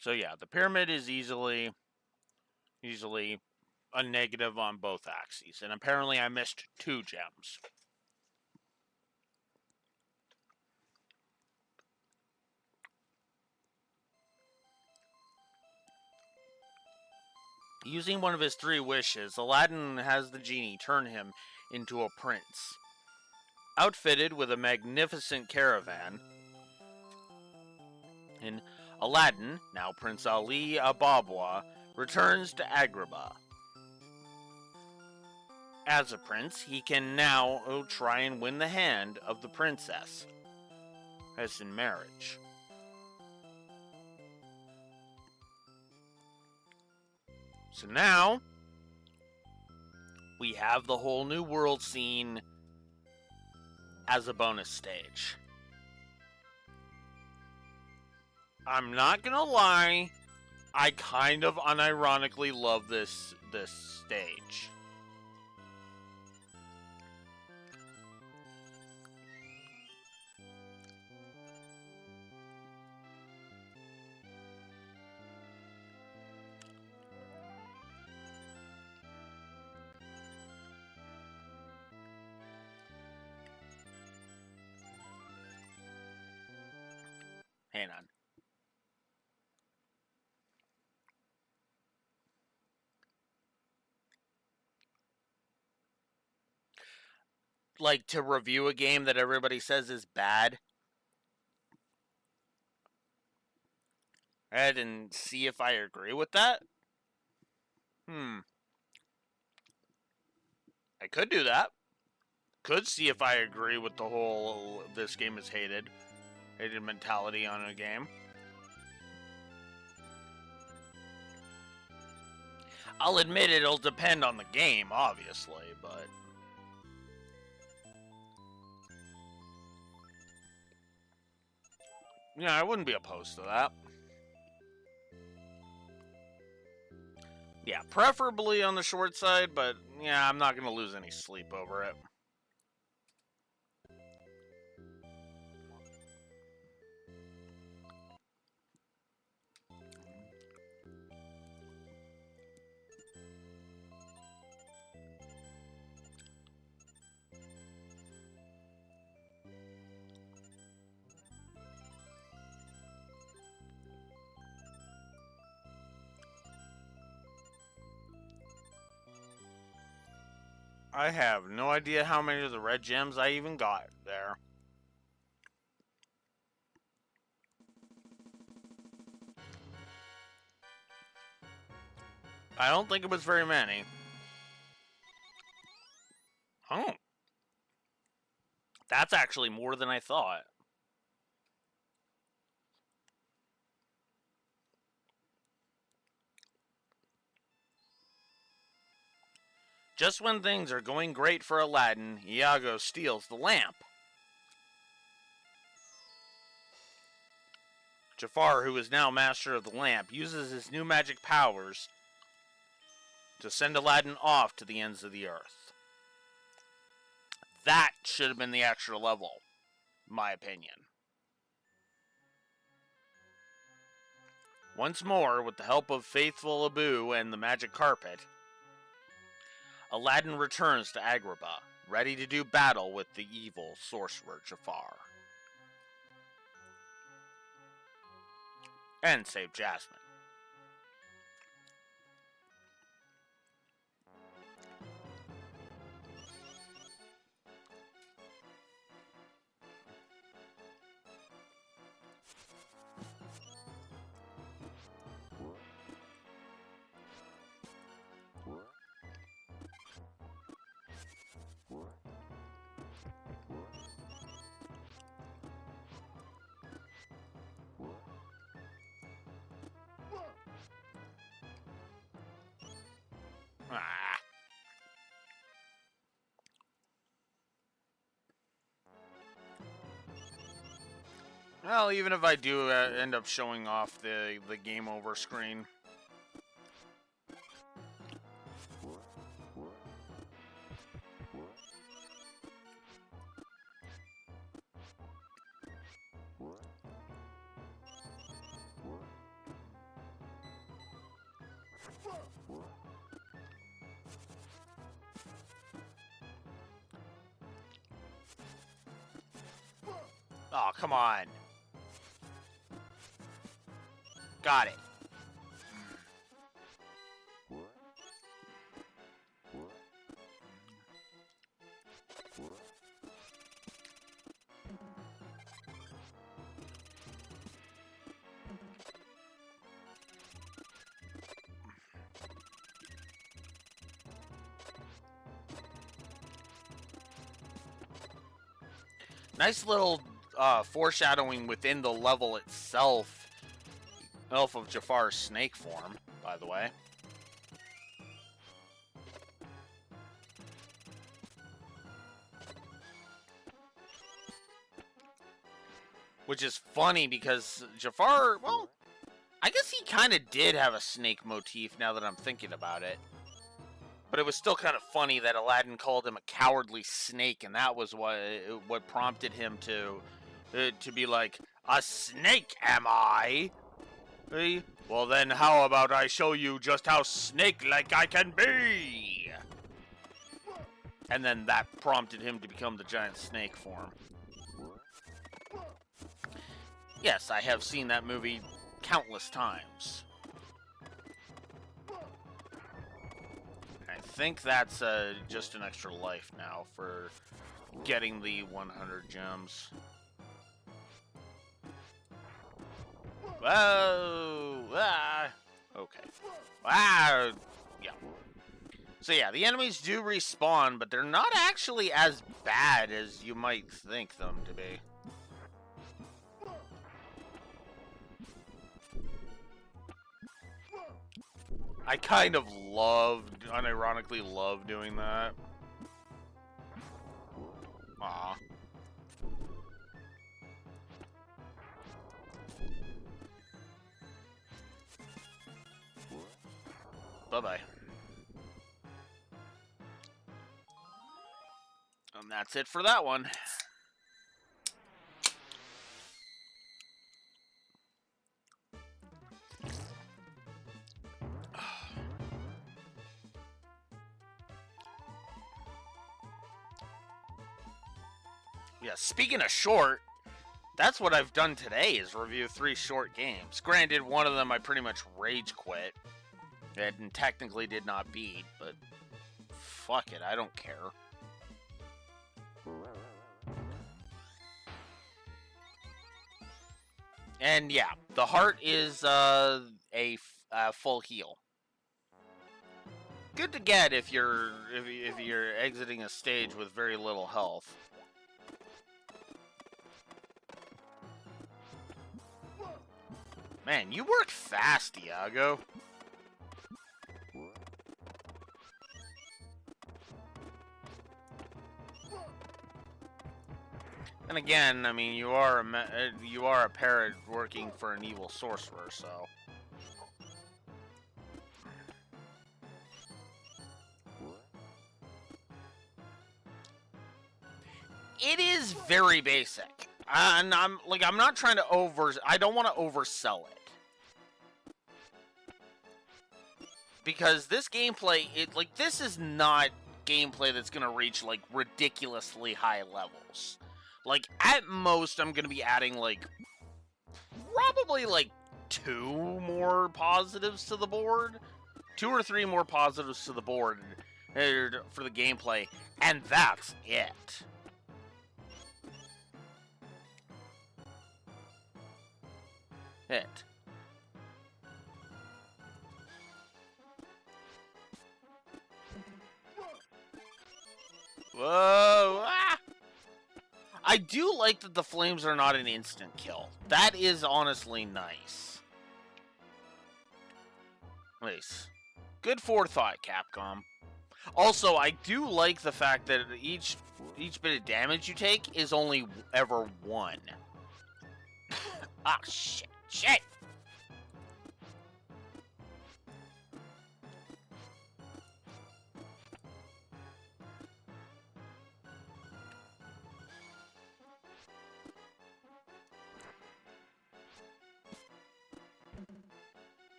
So yeah, the pyramid is easily a negative on both axes, and apparently I missed 2 gems. Using one of his 3 wishes, Aladdin has the genie turn him into a prince. Outfitted with a magnificent caravan, and Aladdin, now Prince Ali Ababwa, returns to Agrabah. As a prince, he can now try and win the hand of the princess, as in marriage. So now, we have the whole new world scene as a bonus stage. I'm not gonna lie, I kind of unironically love this stage. Hang on. Like, to review a game that everybody says is bad, and see if I agree with that? I could do that. Could see if I agree with the whole this game is hated mentality on a game. I'll admit it'll depend on the game, obviously, but... yeah, I wouldn't be opposed to that. Yeah, preferably on the short side, but yeah, I'm not going to lose any sleep over it. I have no idea how many of the red gems I even got there. I don't think it was very many. Oh. That's actually more than I thought. Just when things are going great for Aladdin, Iago steals the lamp. Jafar, who is now master of the lamp, uses his new magic powers to send Aladdin off to the ends of the earth. That should have been the extra level, in my opinion. Once more, with the help of faithful Abu and the magic carpet, Aladdin returns to Agrabah, ready to do battle with the evil sorcerer Jafar. And save Jasmine. Ah. Well, even if I do end up showing off the game over screen. Oh, come on. Got it. Nice little foreshadowing within the level itself. Elf of Jafar's snake form, by the way. Which is funny because Jafar, well, I guess he kind of did have a snake motif now that I'm thinking about it. But it was still kind of funny that Aladdin called him a cowardly snake, and that was what prompted him to be like, a snake, am I? Hey, well then how about I show you just how snake-like I can be? And then that prompted him to become the giant snake form. Yes, I have seen that movie countless times. I think that's just an extra life now for getting the 100 gems. Whoa! Ah! Okay. Ah! Yeah. So yeah, the enemies do respawn, but they're not actually as bad as you might think them to be. I kind of unironically love doing that. Aw. Bye-bye. And that's it for that one. Yeah, speaking of short, that's what I've done today, is review 3 short games. Granted, one of them I pretty much rage quit and technically did not beat, but fuck it, I don't care. And yeah, the heart is a full heal. Good to get if you're exiting a stage with very little health. Man, you work fast, Iago. And again, I mean, you are a parrot working for an evil sorcerer, so. It is very basic. And I'm not trying to I don't want to oversell it. Because this gameplay, this is not gameplay that's going to reach, like, ridiculously high levels. Like, at most, I'm going to be adding, like, probably, like, 2 more positives to the board. 2 or 3 more positives to the board for the gameplay. And that's it. Whoa! Ah! I do like that the flames are not an instant kill. That is honestly nice. Nice. Good forethought, Capcom. Also, I do like the fact that each bit of damage you take is only ever 1. Ah, shit. Shit!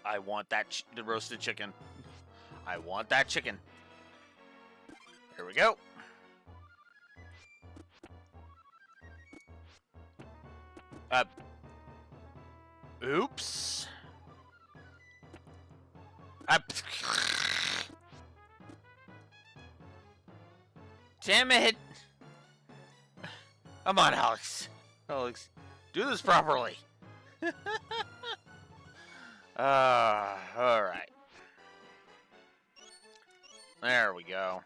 I want that the roasted chicken. I want that chicken. Here we go. Oops. Damn it. Come on, Alex. Alex, do this properly. Alright. There we go.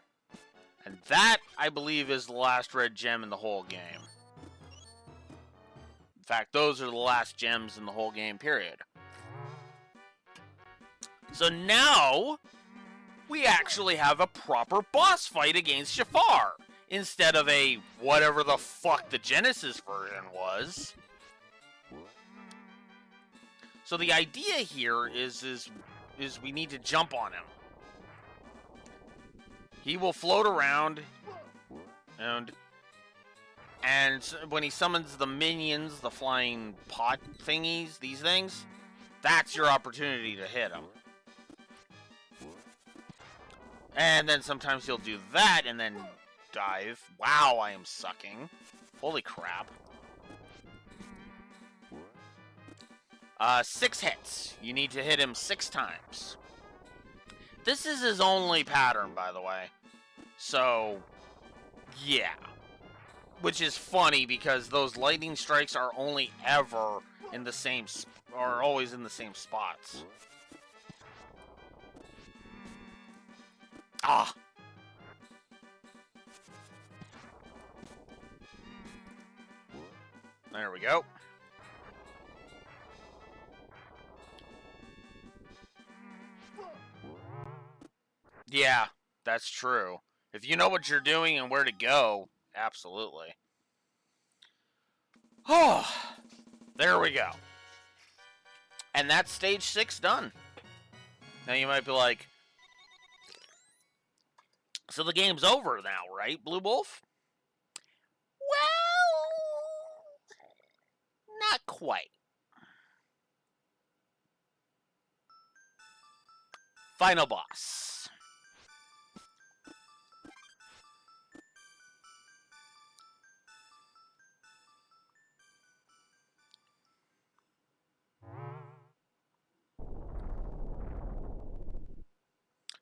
And that, I believe, is the last red gem in the whole game. In fact, those are the last gems in the whole game, period. So now, we actually have a proper boss fight against Jafar, instead of a whatever the fuck the Genesis version was. So the idea here is we need to jump on him. He will float around, and when he summons the minions, the flying pot thingies, these things, that's your opportunity to hit him. And then sometimes he'll do that and then dive. Wow, I am sucking. Holy crap. 6 hits. You need to hit him 6 times. This is his only pattern, by the way. So, yeah. Which is funny because those lightning strikes are only ever in the same, are always in the same spots. Ah! There we go. Yeah, that's true. If you know what you're doing and where to go, absolutely. Oh, there we go. And that's stage 6 done. Now you might be like, so the game's over now, right, Blue Wolf? Well, not quite. Final boss.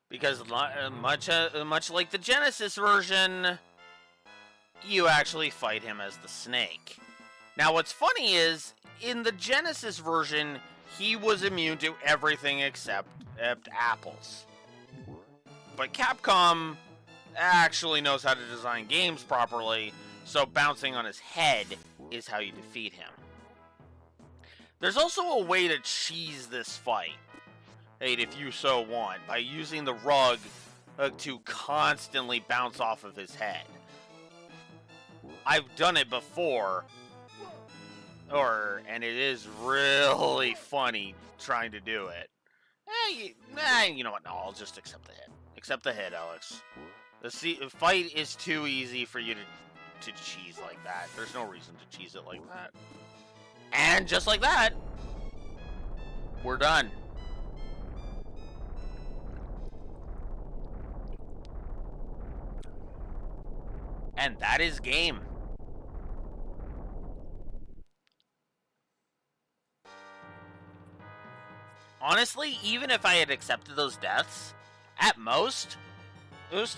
Because much like the Genesis version, you actually fight him as the snake. Now, what's funny is, in the Genesis version, he was immune to everything except apples. But Capcom actually knows how to design games properly, so bouncing on his head is how you defeat him. There's also a way to cheese this fight, if you so want, by using the rug to constantly bounce off of his head. I've done it before, and it is really funny trying to do it. You know what? No, I'll just accept the hit. Accept the hit, Alex. The fight is too easy for you to cheese like that. There's no reason to cheese it like that. And just like that, we're done. And that is game. Honestly, even if I had accepted those deaths, at most,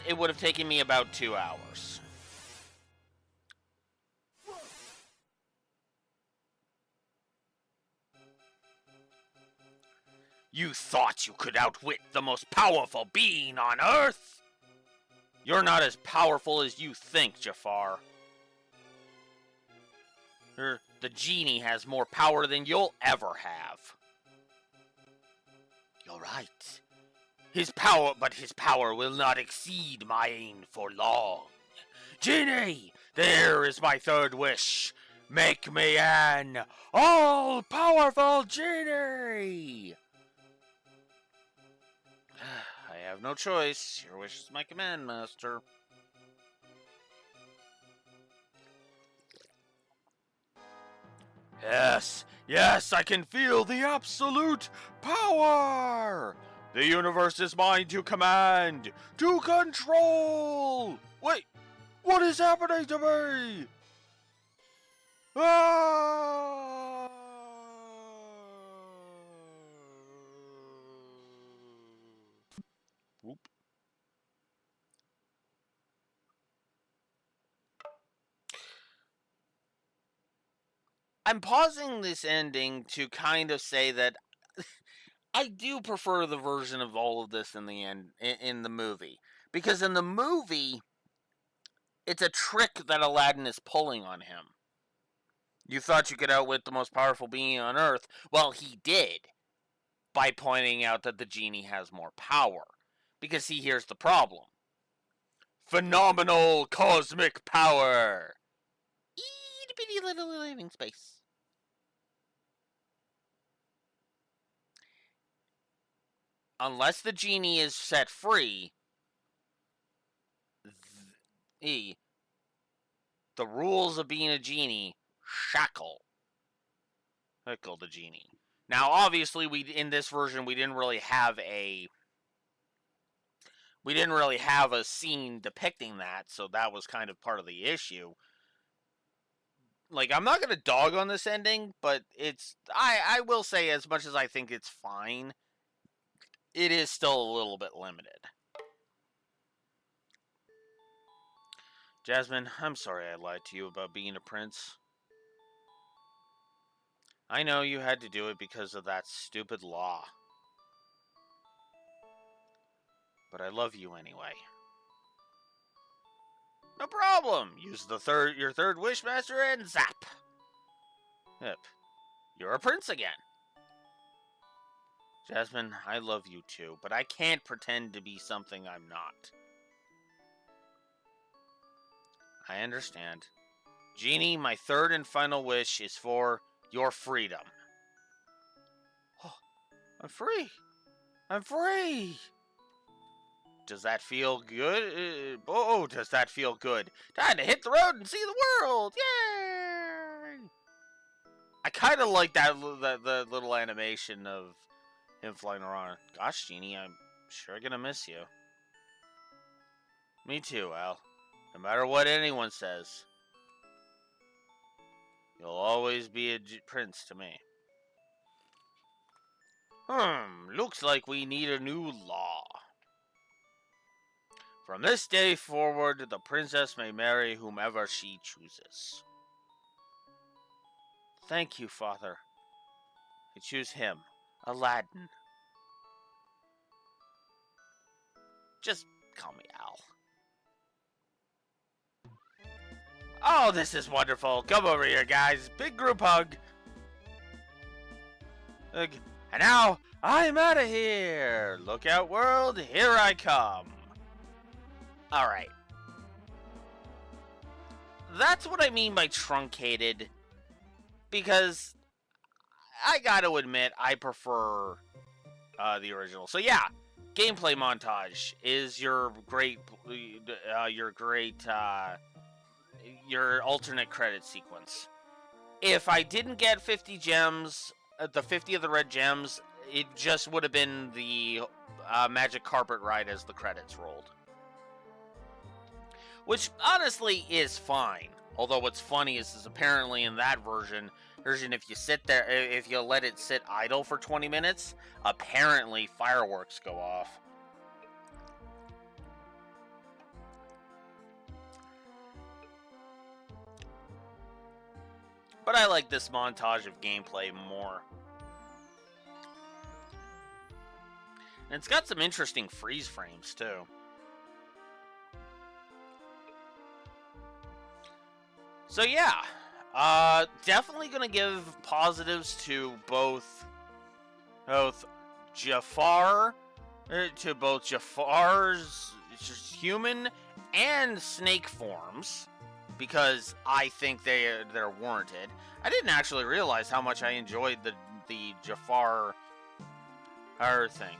it would have taken me about 2 hours. You thought you could outwit the most powerful being on Earth? You're not as powerful as you think, Jafar. The genie has more power than you'll ever have. You're right. His power will not exceed mine for long. Genie, there is my third wish. Make me an all-powerful genie. I have no choice. Your wish is my command, master. Yes, I can feel the absolute power! The universe is mine to command, to control! Wait, what is happening to me? Ah! Whoop. I'm pausing this ending to kind of say that I do prefer the version of all of this in the end, in the movie. Because in the movie, it's a trick that Aladdin is pulling on him. You thought you could outwit the most powerful being on Earth. Well, he did. By pointing out that the genie has more power. Because see, here's the problem. phenomenal cosmic power. Itty bitty little living space. Unless the genie is set free, the rules of being a genie shackle the genie. Now, obviously, in this version we didn't really have a scene depicting that, so that was kind of part of the issue. Like, I'm not gonna dog on this ending, but I will say, as much as I think it's fine, it is still a little bit limited. Jasmine, I'm sorry I lied to you about being a prince. I know you had to do it because of that stupid law. But I love you anyway. No problem! Use your third Wishmaster and zap! Yep. You're a prince again. Jasmine, I love you too, but I can't pretend to be something I'm not. I understand. Genie, my third and final wish is for your freedom. Oh, I'm free! I'm free! Does that feel good? Oh, does that feel good? Time to hit the road and see the world! Yay! I kind of like the little animation of him flying around. Gosh, Genie, I'm sure gonna miss you. Me too, Al. No matter what anyone says, you'll always be a prince to me. Looks like we need a new law. From this day forward, the princess may marry whomever she chooses. Thank you, Father. I choose him, Aladdin. Just call me Al. Oh, this is wonderful. Come over here, guys. Big group hug. And now, I'm out of here. Look out, world. Here I come. Alright. That's what I mean by truncated. Because I gotta admit, I prefer the original. So yeah, gameplay montage is your your alternate credit sequence. If I didn't get 50 gems, the 50 of the red gems, it just would have been the magic carpet ride as the credits rolled. Which honestly is fine. Although what's funny is apparently in that version, if you sit there, if you let it sit idle for 20 minutes, apparently fireworks go off. But I like this montage of gameplay more. And it's got some interesting freeze frames too. So yeah, definitely gonna give positives to both Jafar's human and snake forms, because I think they're warranted. I didn't actually realize how much I enjoyed the Jafar thing.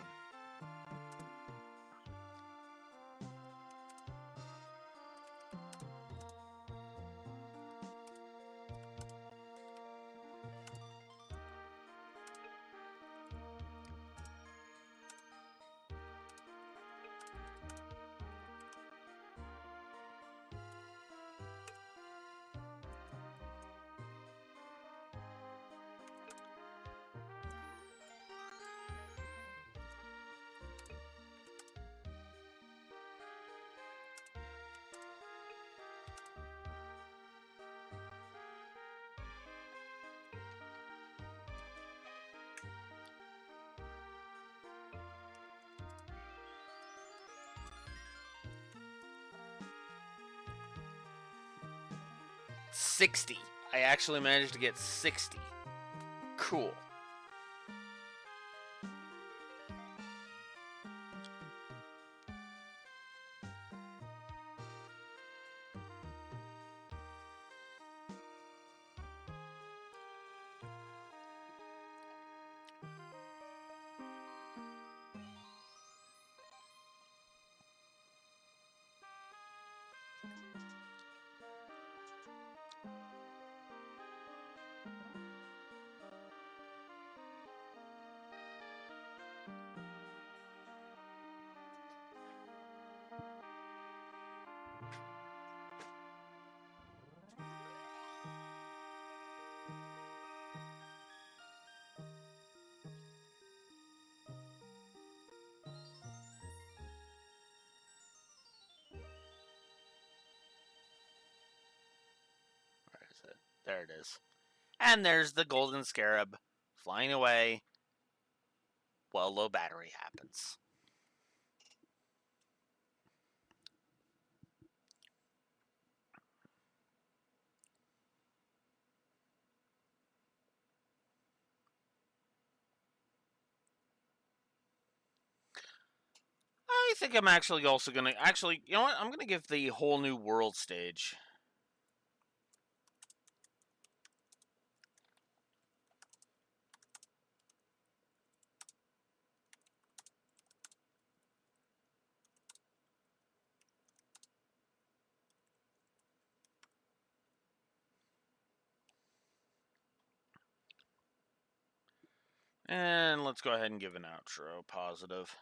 $60. I actually managed to get 60. Cool. Where is it? There it is. And there's the golden scarab flying away while low battery happens. I think I'm actually also going to... Actually, you know what? I'm going to give the whole new world stage. And let's go ahead and give an outro positive.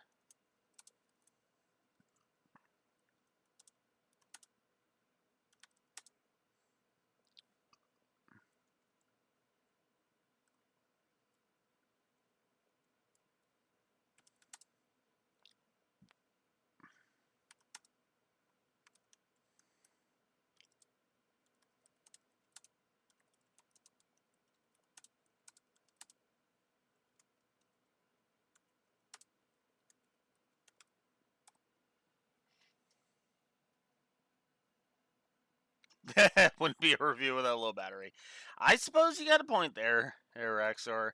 Wouldn't be a review without a low battery. I suppose you got a point there, Rexor.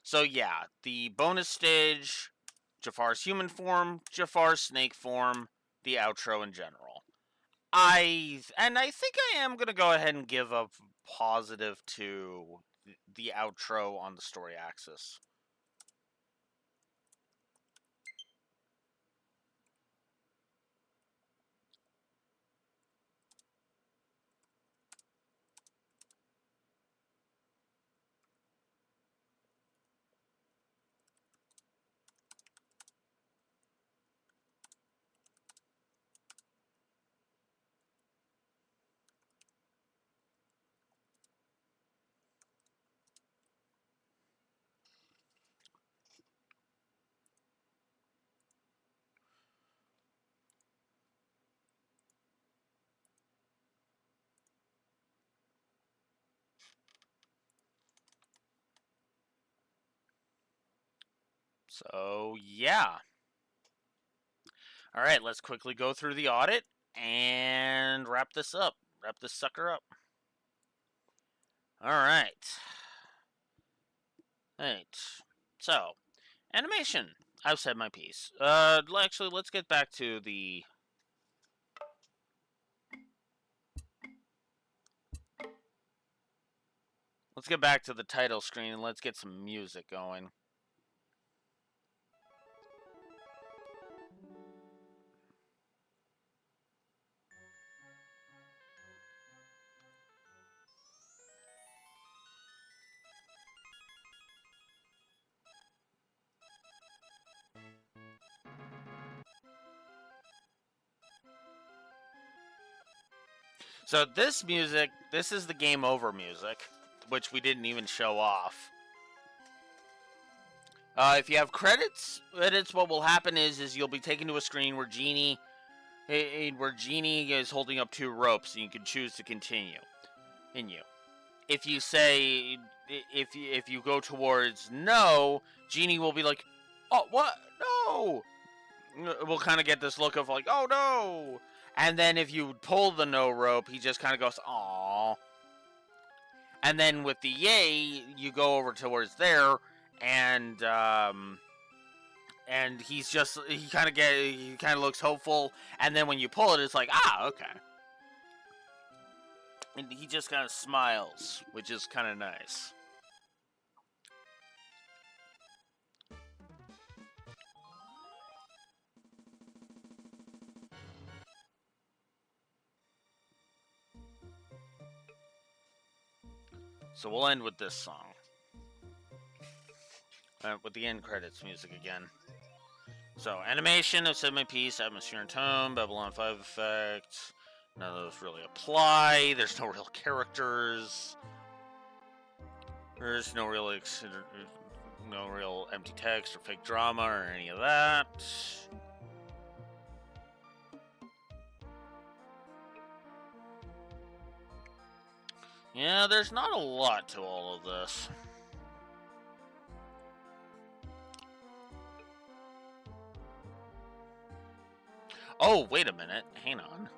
So yeah, the bonus stage, Jafar's human form, Jafar's snake form, the outro in general. I think I am gonna go ahead and give a positive to the outro on the story axis. So yeah. All right, let's quickly go through the audit and wrap this up. Wrap this sucker up. All right. Right. So, animation. I've said my piece. Actually, let's get back to the... Let's get back to the title screen and let's get some music going. So this music, this is the game over music, which we didn't even show off. If you have credits, what will happen is you'll be taken to a screen where Genie is holding up 2 ropes, and you can choose to continue. If you say, if you go towards no, Genie will be like, oh, what? No! We'll kind of get this look of like, oh no! And then if you pull the no rope, he just kind of goes, aww. And then with the yay, you go over towards there, and he kind of looks hopeful. And then when you pull it, it's like, ah, okay. And he just kind of smiles, which is kind of nice. So we'll end with this song. With the end credits music again. So, animation, I've said my piece, atmosphere and tone, Babylon 5 effect. None of those really apply. There's no real characters. There's no real empty text or fake drama or any of that. Yeah, there's not a lot to all of this. Oh, wait a minute. Hang on.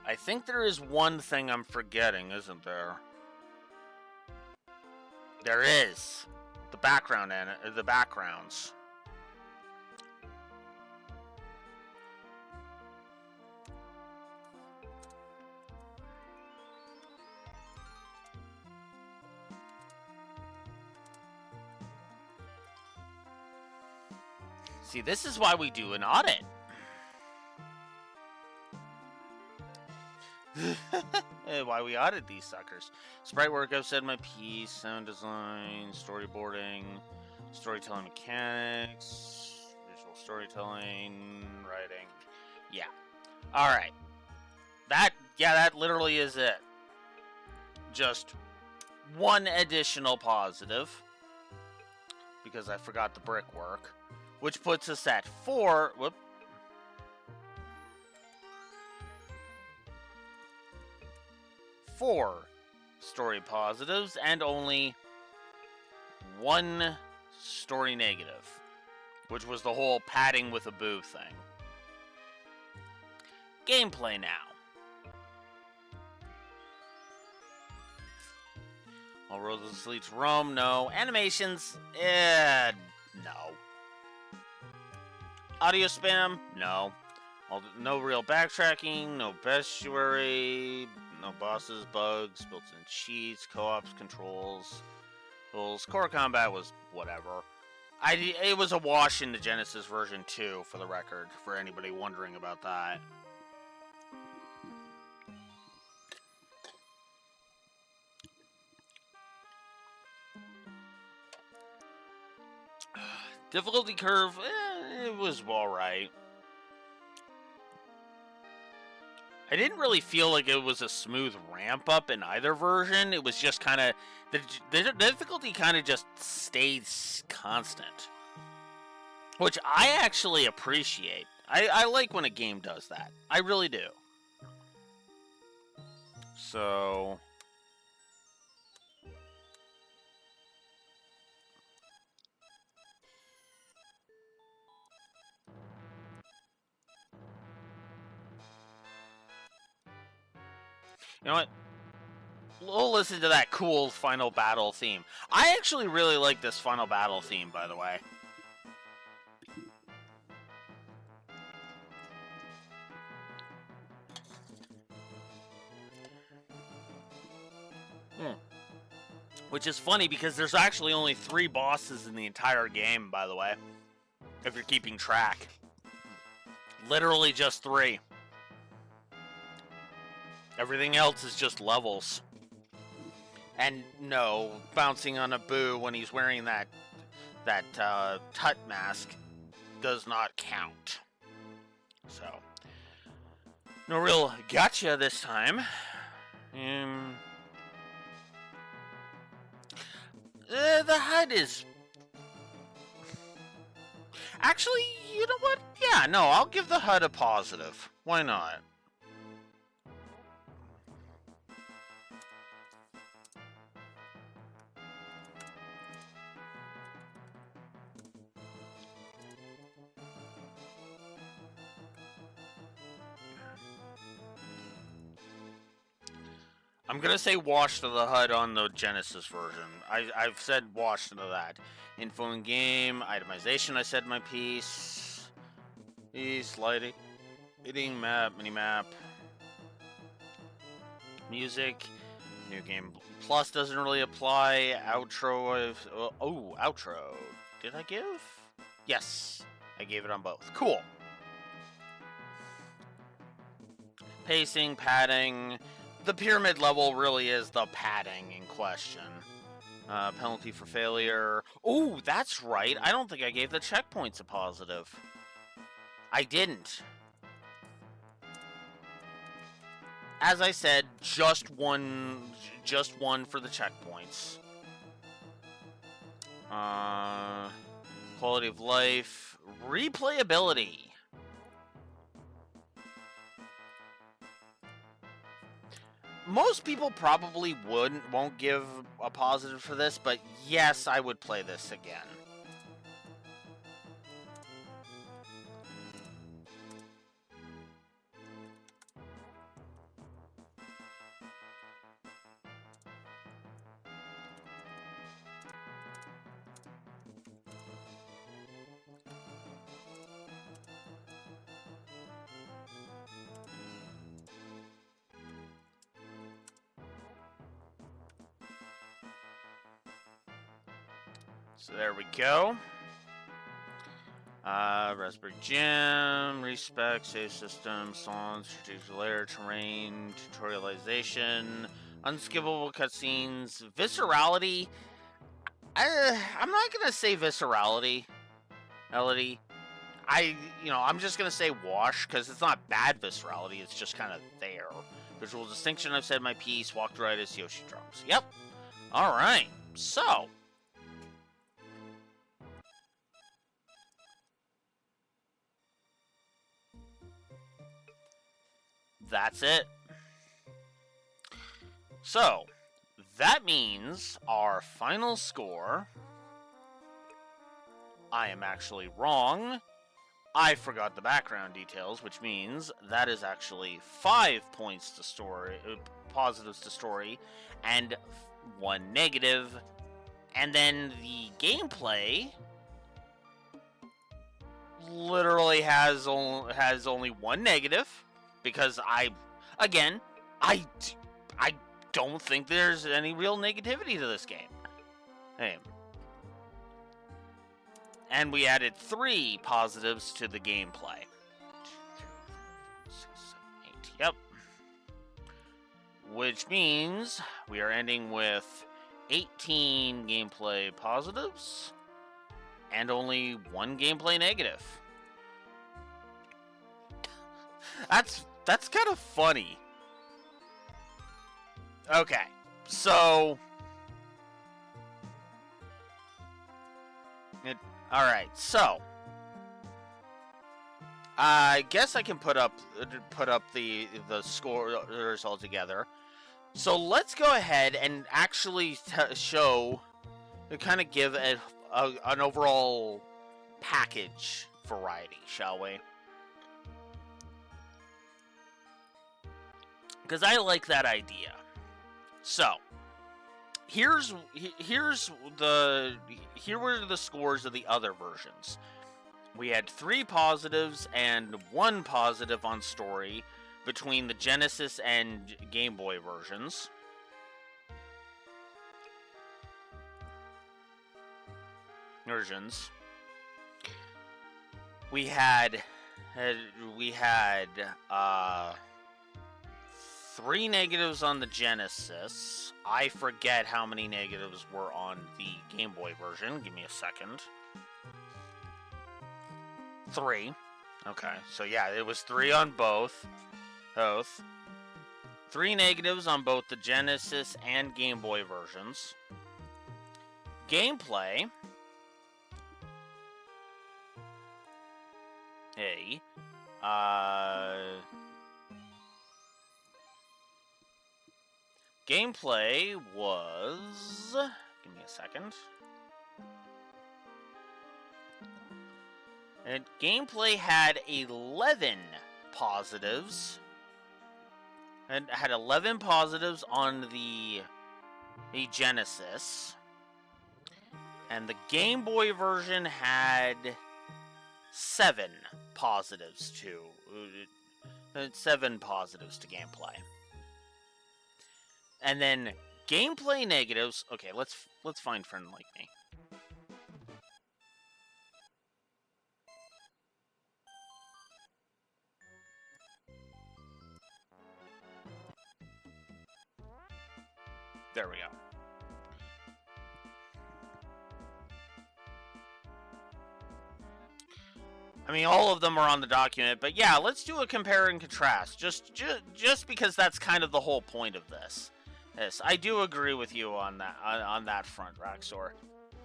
I think there is one thing I'm forgetting, isn't there? There is. The background and the backgrounds. See, this is why we do an audit. Why we audit these suckers. Sprite work, I've said my piece. Sound design, storyboarding, storytelling mechanics, visual storytelling, writing. Yeah. Alright. That literally is it. Just one additional positive. Because I forgot the brickwork. Which puts us at 4. Whoop. Four story positives and only 1 story negative, which was the whole padding with a boo thing. Gameplay now. All roads lead to Rome, no. Animations, no. Audio spam, no. No real backtracking, no bestiary, no bosses, bugs, built-in cheats, co-ops, controls. Core combat was whatever. It was a wash in the Genesis version 2, for the record, for anybody wondering about that. Difficulty curve, it was alright. I didn't really feel like it was a smooth ramp up in either version. It was just kind of the difficulty kind of just stayed constant, which I actually appreciate. I like when a game does that. I really do. So you know what? We'll listen to that cool final battle theme. I actually really like this final battle theme, by the way. Which is funny because there's actually only 3 bosses in the entire game, by the way. If you're keeping track. Literally just 3. Everything else is just levels. And no, bouncing on a boo when he's wearing that Tut mask does not count. So, no real gotcha this time. The HUD is... Actually, you know what? Yeah, no, I'll give the HUD a positive. Why not? I'm gonna say wash to the HUD on the Genesis version. I've said wash to that. Info in game, itemization, I said my piece. Lighting, map, mini-map. Music, new game plus doesn't really apply. Outro, outro. Did I give? Yes, I gave it on both. Cool. Pacing, padding, the pyramid level really is the padding in question. Penalty for failure. Oh, that's right. I don't think I gave the checkpoints a positive. I didn't. As I said, just one for the checkpoints. Quality of life, replayability. Most people probably won't give a positive for this, but yes, I would play this again. So there we go. Raspberry Gem, respec, save system, songs, strategic layer, terrain, tutorialization, unskippable cutscenes, viscerality. I'm not gonna say viscerality, Melody. I'm just gonna say wash because it's not bad viscerality. It's just kind of there. Visual distinction. I've said my piece. Walked right as Yoshi drums. Yep. All right. So. That's it. So, that means our final score... I am actually wrong. I forgot the background details, which means that is actually 5 points to story, positives to story, and 1 negative. And then the gameplay literally has only 1 negative. Because I don't think there's any real negativity to this game. Hey. And we added 3 positives to the gameplay. 6, 7, 8. Yep. Which means we are ending with 18 gameplay positives and only 1 gameplay negative. That's kind of funny. Okay, so... Alright, so... I guess I can put up the scores all together. So let's go ahead and actually show... kind of give an overall package variety, shall we? Because I like that idea. So, here were the scores of the other versions. We had 3 positives and 1 positive on story between the Genesis and Game Boy versions. We had 3 negatives on the Genesis. I forget how many negatives were on the Game Boy version. Give me a second. 3. Okay, so yeah, it was 3 on both. 3 negatives on both the Genesis and Game Boy versions. Gameplay. Gameplay was... Give me a second. And gameplay had 11 positives. And had 11 positives on the Genesis. And the Game Boy version had 7 positives to... 7 positives to gameplay. And then gameplay negatives. Okay, let's find Friend Like Me. There we go. I mean, all of them are on the document, but yeah, let's do a compare and contrast. Just because that's kind of the whole point of this. Yes, I do agree with you on that front, Raxor.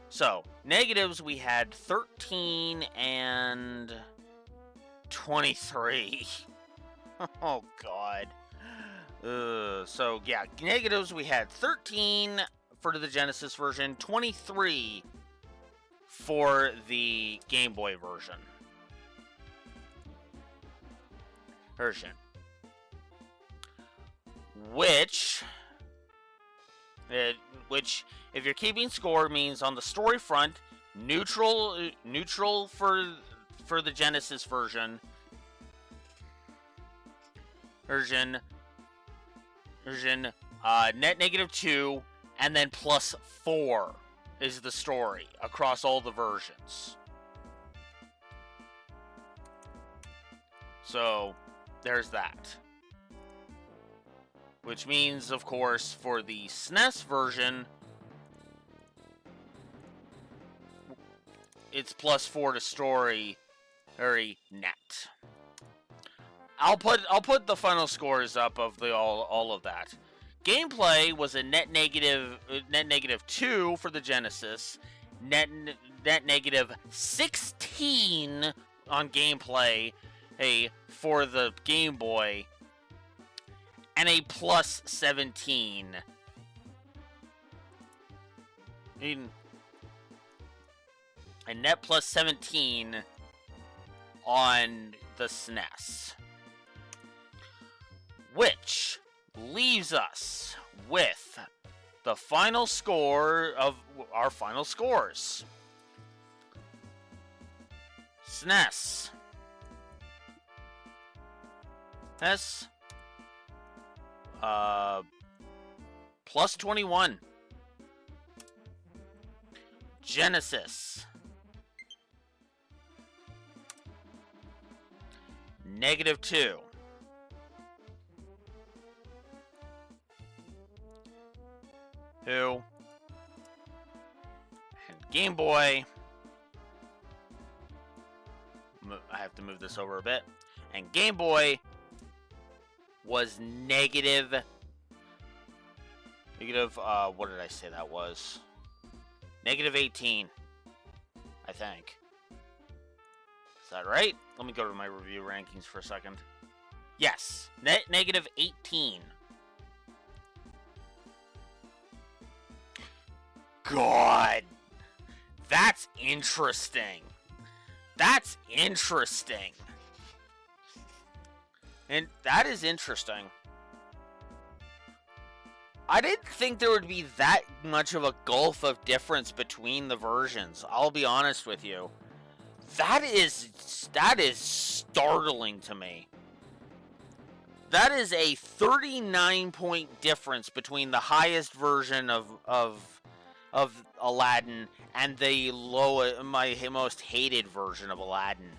So, negatives, we had 13 and 23. Oh, God. So, yeah, negatives, we had 13 for the Genesis version, 23 for the Game Boy version. Which, if you're keeping score, means on the story front, neutral for the Genesis version, net -2, and then +4 is the story across all the versions. So, there's that. Which means, of course, for the SNES version, it's +4 to story, very net. I'll put the final scores up of all of that. Gameplay was a net -2 for the Genesis, net -16 on gameplay, for the Game Boy, and a +17. A net +17 on the SNES. Which leaves us with the final score of our final scores. SNES. +21. Genesis. -2. And Game Boy. I have to move this over a bit. And Game Boy was negative, what did I say that was? -18, I think. Is that right? Let me go to my review rankings for a second. Yes, -18. God, that's interesting. That's interesting. And that is interesting. I didn't think there would be that much of a gulf of difference between the versions. I'll be honest with you. That is startling to me. That is a 39-point difference between the highest version of Aladdin and the my most hated version of Aladdin.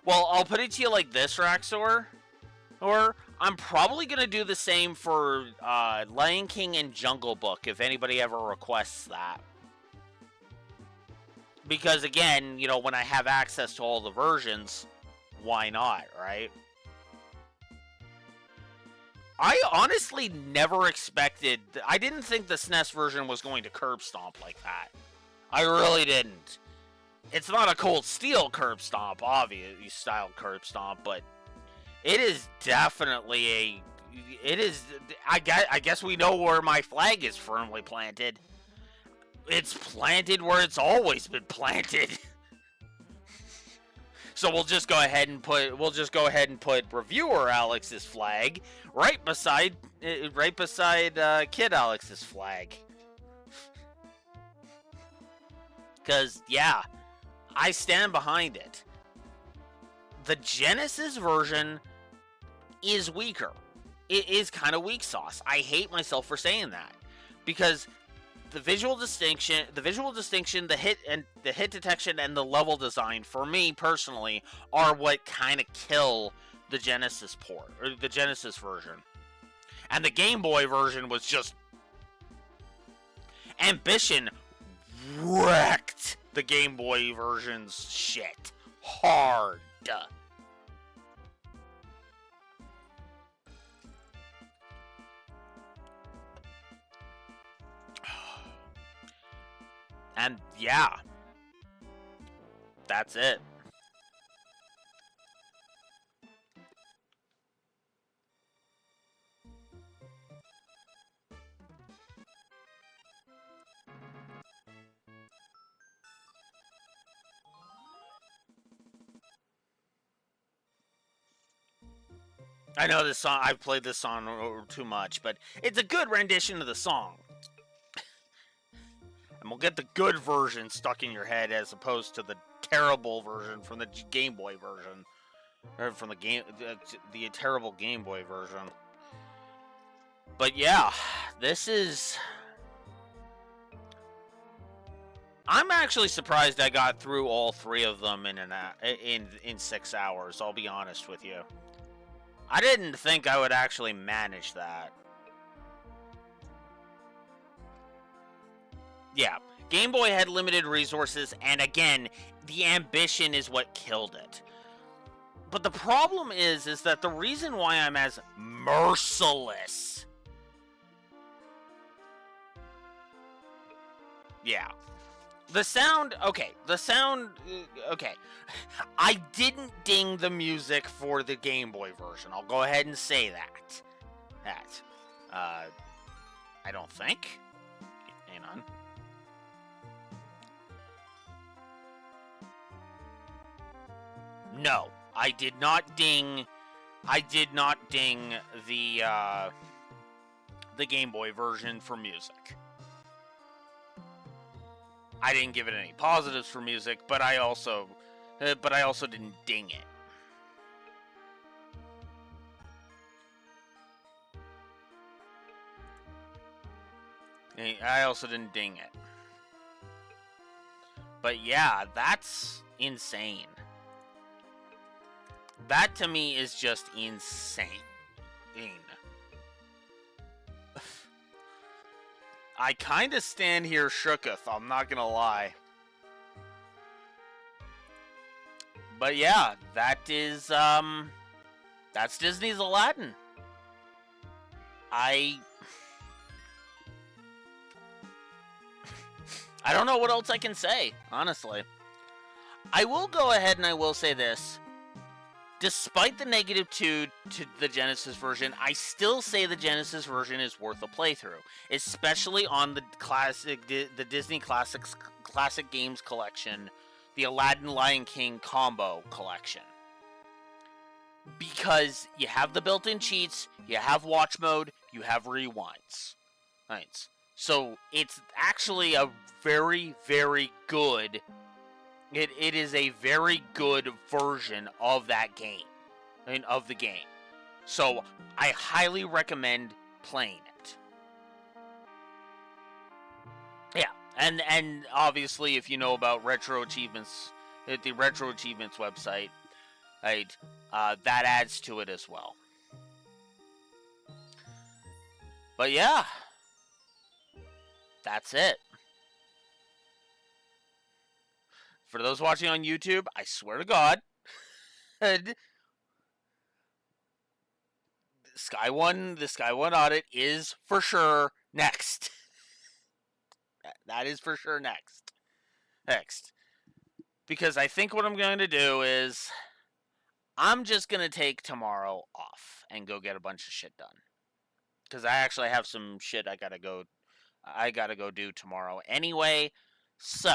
Well, I'll put it to you like this, Raxor. Or I'm probably going to do the same for Lion King and Jungle Book if anybody ever requests that. Because again, when I have access to all the versions, why not, right? I honestly never expected... I didn't think the SNES version was going to curb stomp like that. I really didn't. It's not a Cold Steel curb stomp, obviously, style curb stomp, but it is definitely I guess we know where my flag is firmly planted. It's planted where it's always been planted. So we'll just go ahead and put reviewer Alex's flag right beside Kid Alex's flag. Cause yeah, I stand behind it. The Genesis version is weaker. It is kind of weak sauce. I hate myself for saying that because the visual distinction, the hit detection, and the level design for me personally are what kind of kill the Genesis port, or the Genesis version. And the Game Boy version was just... Ambition wrecked the Game Boy version's shit hard. And yeah, that's it. I know this song, I've played this song too much, but it's a good rendition of the song. And we'll get the good version stuck in your head as opposed to the terrible version from the Game Boy version. Or from the terrible Game Boy version. But yeah, this is... I'm actually surprised I got through all 3 of them in 6 hours, I'll be honest with you. I didn't think I would actually manage that. Yeah, Game Boy had limited resources, and again, the ambition is what killed it. But the problem is that the reason why I'm as merciless... Yeah. The sound, okay, okay. I didn't ding the music for the Game Boy version. I'll go ahead and say that. I don't think. Hang on. No, I did not ding the Game Boy version for music. I didn't give it any positives for music, but I also didn't ding it. I also didn't ding it. But yeah, that's insane. That to me is just insane. I kind of stand here shooketh, I'm not gonna lie. But yeah, that's Disney's Aladdin. I don't know what else I can say, honestly. I will go ahead and I will say this. Despite the negative 2 to the Genesis version, I still say the Genesis version is worth a playthrough, especially on the Disney Classic Games Collection, the Aladdin Lion King combo collection. Because you have the built-in cheats, you have watch mode, you have rewinds. Right. So it's actually a very, very good... It is a very good version of that game. Of the game. So, I highly recommend playing it. Yeah, and obviously, if you know about Retro Achievements, the Retro Achievements website, right, that adds to it as well. But yeah, that's it. For those watching on YouTube, I swear to God, the Sky One audit is for sure next. That is for sure next. Because I think what I'm going to do is I'm just going to take tomorrow off and go get a bunch of shit done. Because I actually have some shit I gotta go do tomorrow anyway. So,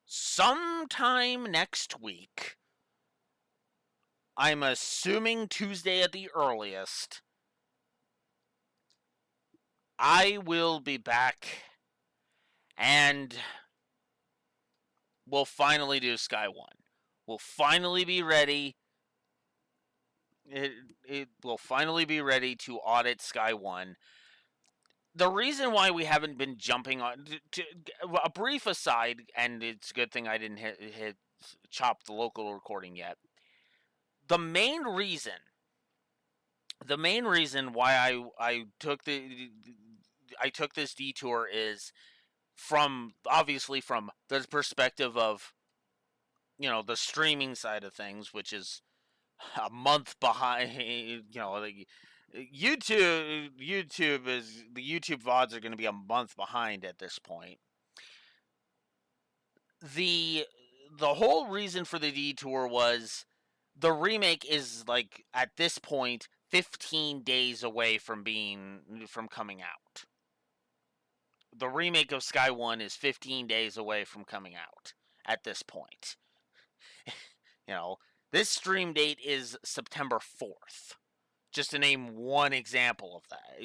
sometime next week, I'm assuming Tuesday at the earliest, I will be back and we'll finally do Sky One. We'll finally be ready. It will finally be ready to audit Sky One. The reason why we haven't been jumping on... a brief aside, and it's a good thing I didn't hit chop the local recording yet. The main reason why I took this detour is obviously from the perspective of, the streaming side of things, which is a month behind. Like YouTube is the YouTube VODs are going to be a month behind at this point. The whole reason for the detour was the remake is, like, at this point 15 days away from coming out. The remake of Sky 1 is 15 days away from coming out at this point. This stream date is September 4th. Just to name one example of that,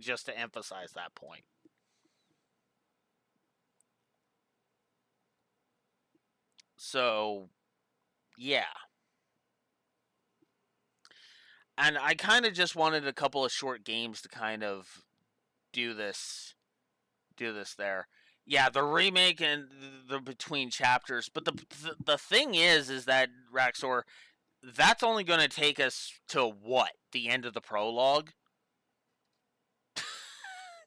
just to emphasize that point. So, yeah. And I kind of just wanted a couple of short games to kind of do this there. Yeah, the remake and the between chapters, but the thing is that, Raxor, that's only going to take us to what? The end of the prologue?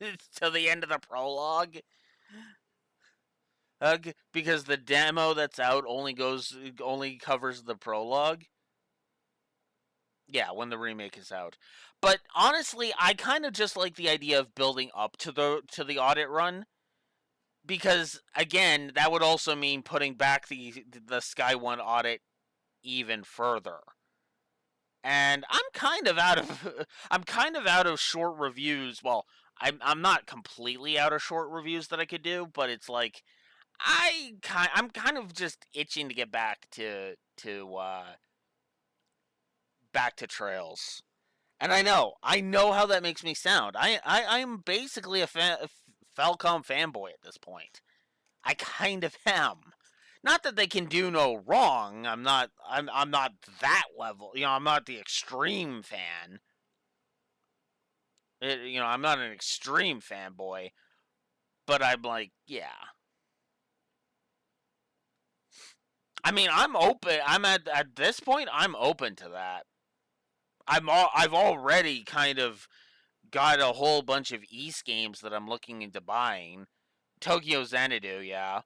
To the end of the prologue? Because the demo that's out only covers the prologue? Yeah, when the remake is out. But honestly, I kind of just like the idea of building up to the audit run, because again, that would also mean putting back the Sky 1 audit even further. And I'm kind of out of short reviews. Well, I'm not completely out of short reviews that I could do, but it's like I'm kind of just itching to get back to Trails. And I know how that makes me sound. I'm basically a Falcom fanboy at this point. I kind of am. Not that they can do no wrong. I'm not that level. I'm not the extreme fan. I'm not an extreme fanboy. But I'm like, yeah. I mean, I'm open. I'm at this point, I'm open to that. I've already kind of got a whole bunch of East games that I'm looking into buying. Tokyo Xanadu, yeah.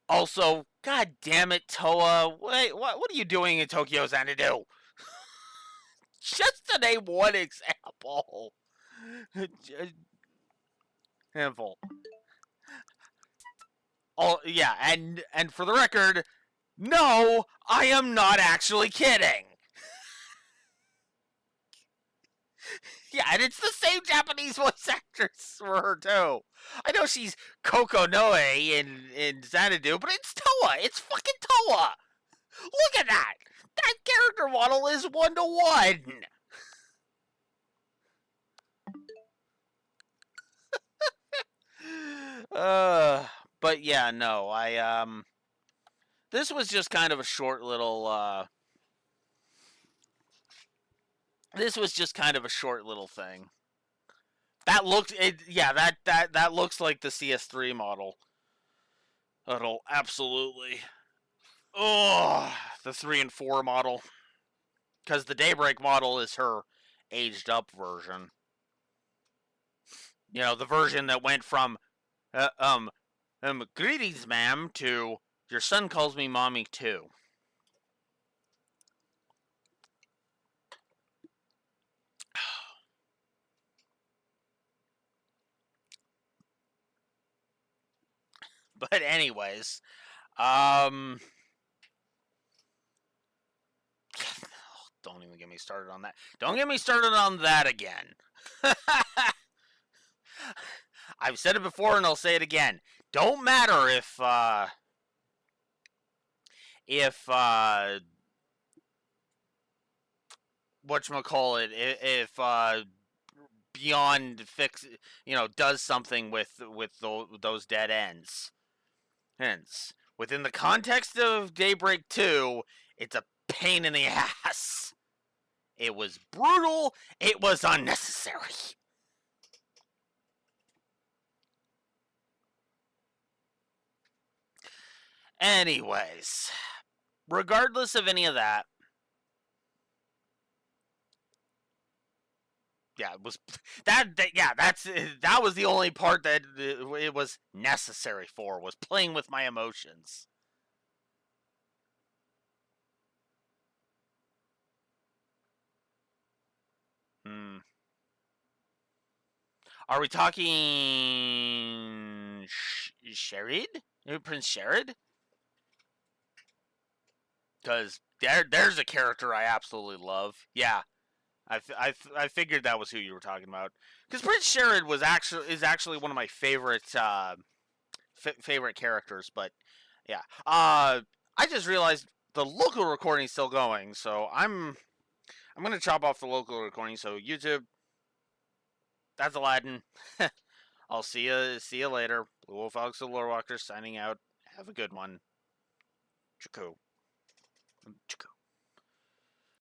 Also, god damn it, Toa. Wait, what are you doing in Tokyo Xanadu? Just to name one example. Handful. Oh, yeah, and for the record, no, I am not actually kidding. Yeah, and it's the same Japanese voice actress for her, too. I know she's Koko Noe in Xanadu, but it's Toa. It's fucking Toa. Look at that. That character model is 1-to-1. But yeah, no, this was just kind of a short little, thing. That looked, that looks like the CS3 model. It'll absolutely. Oh, the 3 and 4 model. Because the Daybreak model is her aged up version. The version that went from, greetings, ma'am, to your son calls me mommy too. But anyways, don't even get me started on that. Don't get me started on that again. I've said it before and I'll say it again. Don't matter if whatchamacallit, if Beyond does something with those dead ends. Hence, within the context of Daybreak 2, it's a pain in the ass. It was brutal. It was unnecessary. Anyways, regardless of any of that, yeah, it was that was the only part that it was necessary for, was playing with my emotions. Hmm. Are we talking Sherid? Prince Sherid? Because there's a character I absolutely love. Yeah, I figured that was who you were talking about. Because Prince Sherid is actually one of my favorite favorite characters. But yeah, I just realized the local recording is still going, so I'm gonna chop off the local recording. So YouTube, that's Aladdin. I'll see you later. Blue Wolf Alex the Lore Walker signing out. Have a good one. Jakku.